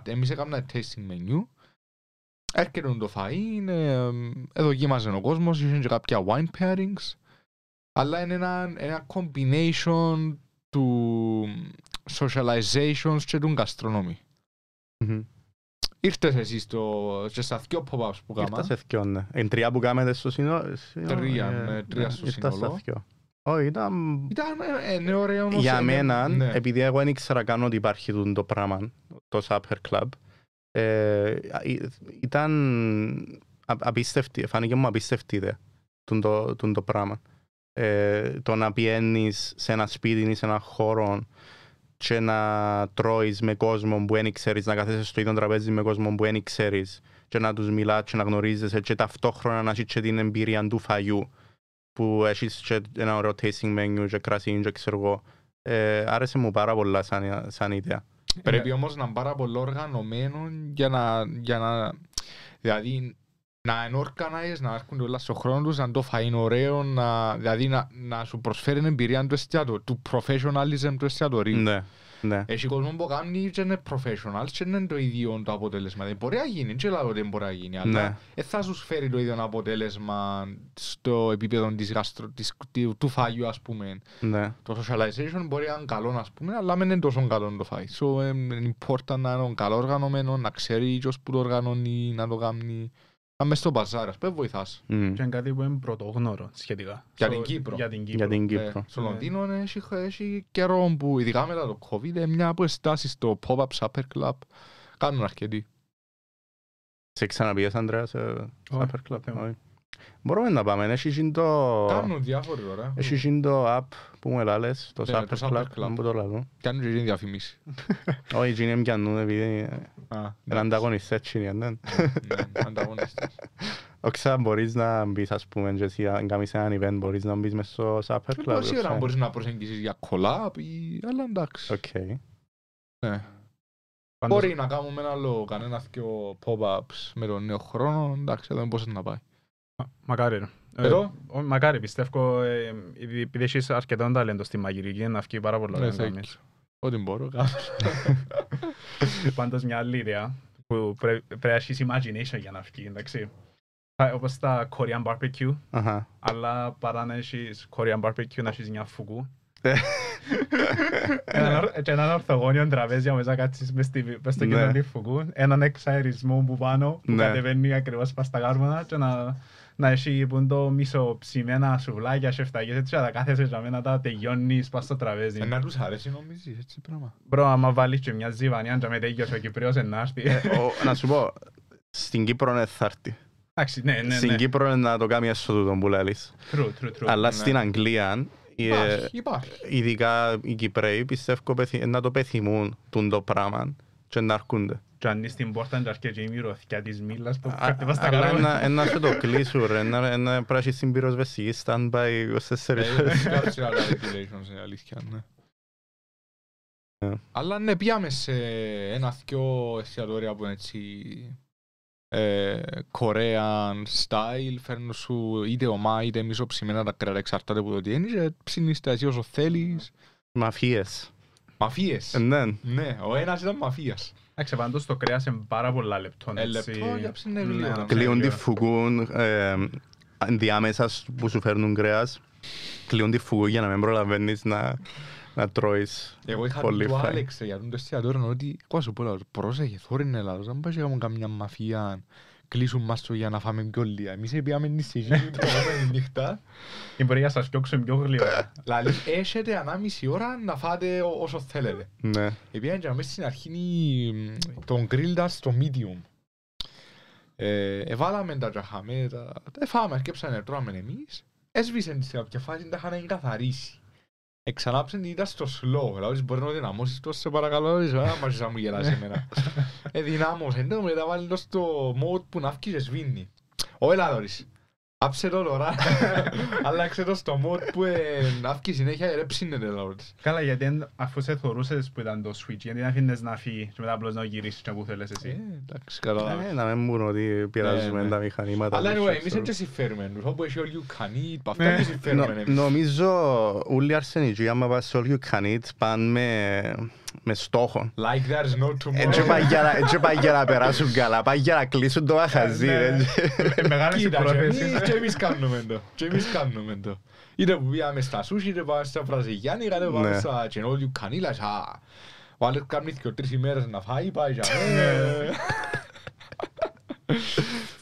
Εμείς έκαναμε tasting menu. Έρχεται το φαΐ, δοκίμαζε ο κόσμος, είχαν και κάποια wine pairings. Αλλά είναι ένα combination του socializations και του gastronomy. Ήρθες εσείς και στα δυο pop-ups που κάναμε. Ήρθα σε δυο, ναι. Είναι τρία που κάνετε στο σύνολο. Τρία στο σύνολο. Όχι, ήταν ωραίο όμως. Για μένα, επειδή εγώ δεν ήξερα καν ότι υπάρχει το πράγμα, το Supper Club, ήταν απίστευτη, φάνηκε μου απίστευτη ιδέα το πράγμα. το να πηγαίνεις σε ένα σπίτι ή σε ένα χώρο και να τρώεις με κόσμο που δεν ξέρεις, να κάθεσαι στο ίδιο τραπέζι με κόσμο που δεν ξέρεις και να τους μιλάς και να γνωρίζεσαι και ταυτόχρονα να έχεις και την εμπειρία του φαγιού που έχεις και ένα ωραίο tasting menu και κρασί και ξέρω εγώ. Άρεσε μου πάρα πολλά σαν ιδέα. Πρέπει όμως να είναι πάρα πολύ οργανωμένο για να δηλαδή να είναι organized, να έρχονται όλα στον χρόνο τους, να το φάει ωραίο, δηλαδή να σου προσφέρει την εμπειρία του εστιατορίου, του professionalism του εστιατορίου. Ναι. Έχει κόσμο που κάνει και είναι professional και είναι το ίδιο το αποτέλεσμα. Δεν μπορεί να γίνει, και λέω ότι δεν μπορεί να γίνει, αλλά θα σου φέρει το ίδιο αποτέλεσμα στο επίπεδο του φαγιού, ας πούμε. Το socialization μπορεί να είναι καλό, ας πούμε, αλλά δεν είναι τόσο καλό το φαγί. So, είναι important να είναι καλό οργανωμένο, να ξέρει ποιος που το οργανώνει, να το κάνει. Να μες στο μπαζάρ, ας πούμε, βοηθάς. Και είναι κάτι που είναι πρωτόγνωρο σχετικά. Για την Κύπρο. Για την Κύπρο. Στο Λονδίνο έχει καιρό που ειδικά μετά το COVID μια από εστάσεις στο pop-up supper club κάνουν αρκετοί. Σε ξαναπήγες, Ανδρέα, σε supper club? Μπορούμε να πάμε. Έχει το... Κάνουν διάφοροι τώρα. Έχει το app που μου έλαλες, το supper club. Που το λαλούν. Κάνουν και διαφημίσεις. Όχι, είναι πιανούν επειδή είναι ανταγωνιστές τσινία, ναι. Ανταγωνιστές. Όχι, μπορείς να μπεις, ας πούμε, και εσύ αν κάνεις έναν event, μπορείς να μπεις μες στο supper club. Σίγουρα μπορείς να προσεγγίσεις για collab, αλλά εντάξει. Μπορεί να κάνουμε ένα άλλο, κανένα δυο pop-ups με τον νέο χρόνο, εντάξει, εδώ είναι πώς να πάει. Μακάρι. Μακάρι, πιστεύω, επειδή έχεις αρκετό ταλέντο στη μαγειρική, να βγει πάρα πολλά να κάνεις. Ό,τι μπορώ, κάνω. Πάντως μια άλλη ιδέα που πρέπει να έχεις imagination για να βγει, εντάξει. Όπως τα Korean barbecue, αλλά παρά να έχεις Korean barbecue να έχεις μια φουκού. Και έναν ορθογώνιο τραπέζι μέσα να κάτσεις μες στο κοινωνί φουκού, έναν εξαερισμό που πάνω που κατεβαίνει ακριβώς πας στα κάρβουνα και να έχει το μισοψημένα σουβλάκια, σεφταγές έτσι, να κάθεσαι και να τα τελειώνεις πας στο τραπέζι. Να τους αρέσει νομίζεις έτσι πράγμα. Μπρο, άμα βάλεις και μια ζιβανία και με τέλειος ο Κυπριος να έρθει. Να σου πω, στην Κύπρο είναι θα έρθει. Στην Κύπρο είναι να το κάνει έσω τούτο που λέλεις. Αλλά στην Αγγλία, ειδικά οι Κυπραίοι, πιστεύω να το πεθυμούν το πράγμα και να έρχονται. Και αν στην πόρτα και αρκετή η μυρωθιά της μήλας που χτυπάς τα καράβια. καράβια. Αλλά να σε το κλείσουν ρε, να πράσει στην πυροσβεστική stand-by 24 ώρες. Κάτσε άλλα regulations, είναι αλήθεια, ναι. Αλλά ναι, πήγαμε σε ένα-δυο εστιατόρια που είναι έτσι Korean style, φέρνουν σου είτε ομά είτε μισοψημένα τα κρέατα, εξαρτάται από το τι είναι και ψήνεις τα εσύ όσο θέλεις. Μαφίες. Μαφίες. Ναι, ο ένας ήταν μαφίας. Εντάξει, πάντως το κρέας είναι πάρα πολλά λεπτών. Λεπτό για ψηνεύει. Κλείουν τη φουκούν διάμεσα που σου φέρνουν κρέας. Κλείουν τη φουκού για να μην προλαβαίνεις να τρώεις. Εγώ είχα πει του Άλεξ για τον εστιατόριο ότι εγώ σου πω, πρόσεχε, θόρυνε λάδος, αν πάει κάνουν καμιά μαφία, κλείσουν μας το για να φάμε πιο λίγα. Εμείς πήγαμε νησίγη την επόμενη νύχτα. Ή μπορεί να σας πιώξουν πιο γλυόρα. Δηλαδή, έχετε ανάμιση ώρα να φάτε όσο θέλετε. Πήγαμε και μέσα στην αρχή τον grilled στο medium. Εβάλαμε τα τζαχαμέ, τα φάμε, αρκέψανε, τρώμε εμείς. Έσβησαν σε κάποια φάση, τα είχαν εγκαθαρίσει. Εξανάψαν την ήταν στο slow, δηλαδή μπορεί να δυναμώσεις τόσο σε παρακαλώ, μάζεις να μου γελάσει εμένα. Δυνάμωσαν το, μετά βάλει το στο mode που να φκείς και σβήνει. Ο Ελάδωρης, άψε το τώρα, άλλαξε το στο mode που να φκείς συνέχεια ρε ψήνεται Ελάδωρης. Καλά, γιατί αφού σε θωρούσες που ήταν το switch, γιατί να αφήνες να φύγει και μετά απλώς να γυρίσεις και που θέλεις εσύ. Εντάξει, καταλάβεις. Να μην μπορούν ότι πειράζουμε τα μηχανήματα. Αλλά εμείς έτσι συμφέρουμε, όπου έχει all you can eat, αυτά έτσι συμφέρουμε. Νομίζω όλοι οι αρσενικοί άμα πας σε all you can eat πάνε με στόχο. Like there's no tomorrow. Έτσι πάει για να περάσουν καλά, πάει για να κλείσουν το μαχαζί. Κοίτα, και εμείς κάνουμε το. Είτε που πήγαμε στα σούσι, είτε πάμε στα βραζιλιάνικα, είτε πάμε στα all you can eat, ο άλλος κάνει 2-3 ημέρες να φάει, πάει για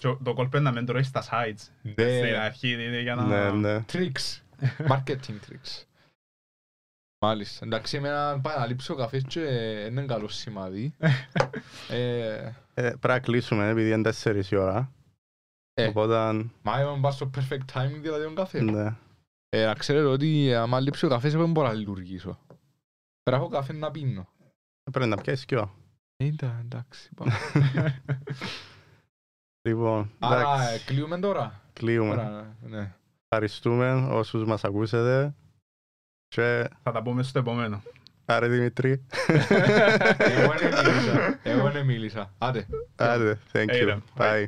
το κόλπο είναι να μην τρώεις στα sites. Στην αρχή για να... Tricks, marketing tricks. Μάλιστα. Εντάξει, εμένα πάει να λείψει ο καφές και είναι καλό σημάδι. Πρέπει να κλείσουμε επειδή είναι 4 η ώρα. Μα είπαμε πας στο perfect timing δηλαδή τον καφέ. Να ξέρετε ότι άμα λείψει ο καφές δεν μπορώ να λειτουργήσω. Πέρα έχω καφέ να πίνω. Πρέπει να πιάσεις κιό. Εντάξει. Λοιπόν, Άρα κλείουμε τώρα. κλείουμε. Ναι. Ευχαριστούμε όσους μας ακούσετε. Και Θα τα πούμε στο επόμενο. άρε Δημητρή. Εγώ δεν μίλησα. Άντε. Άντε, thank you. Bye. Bye.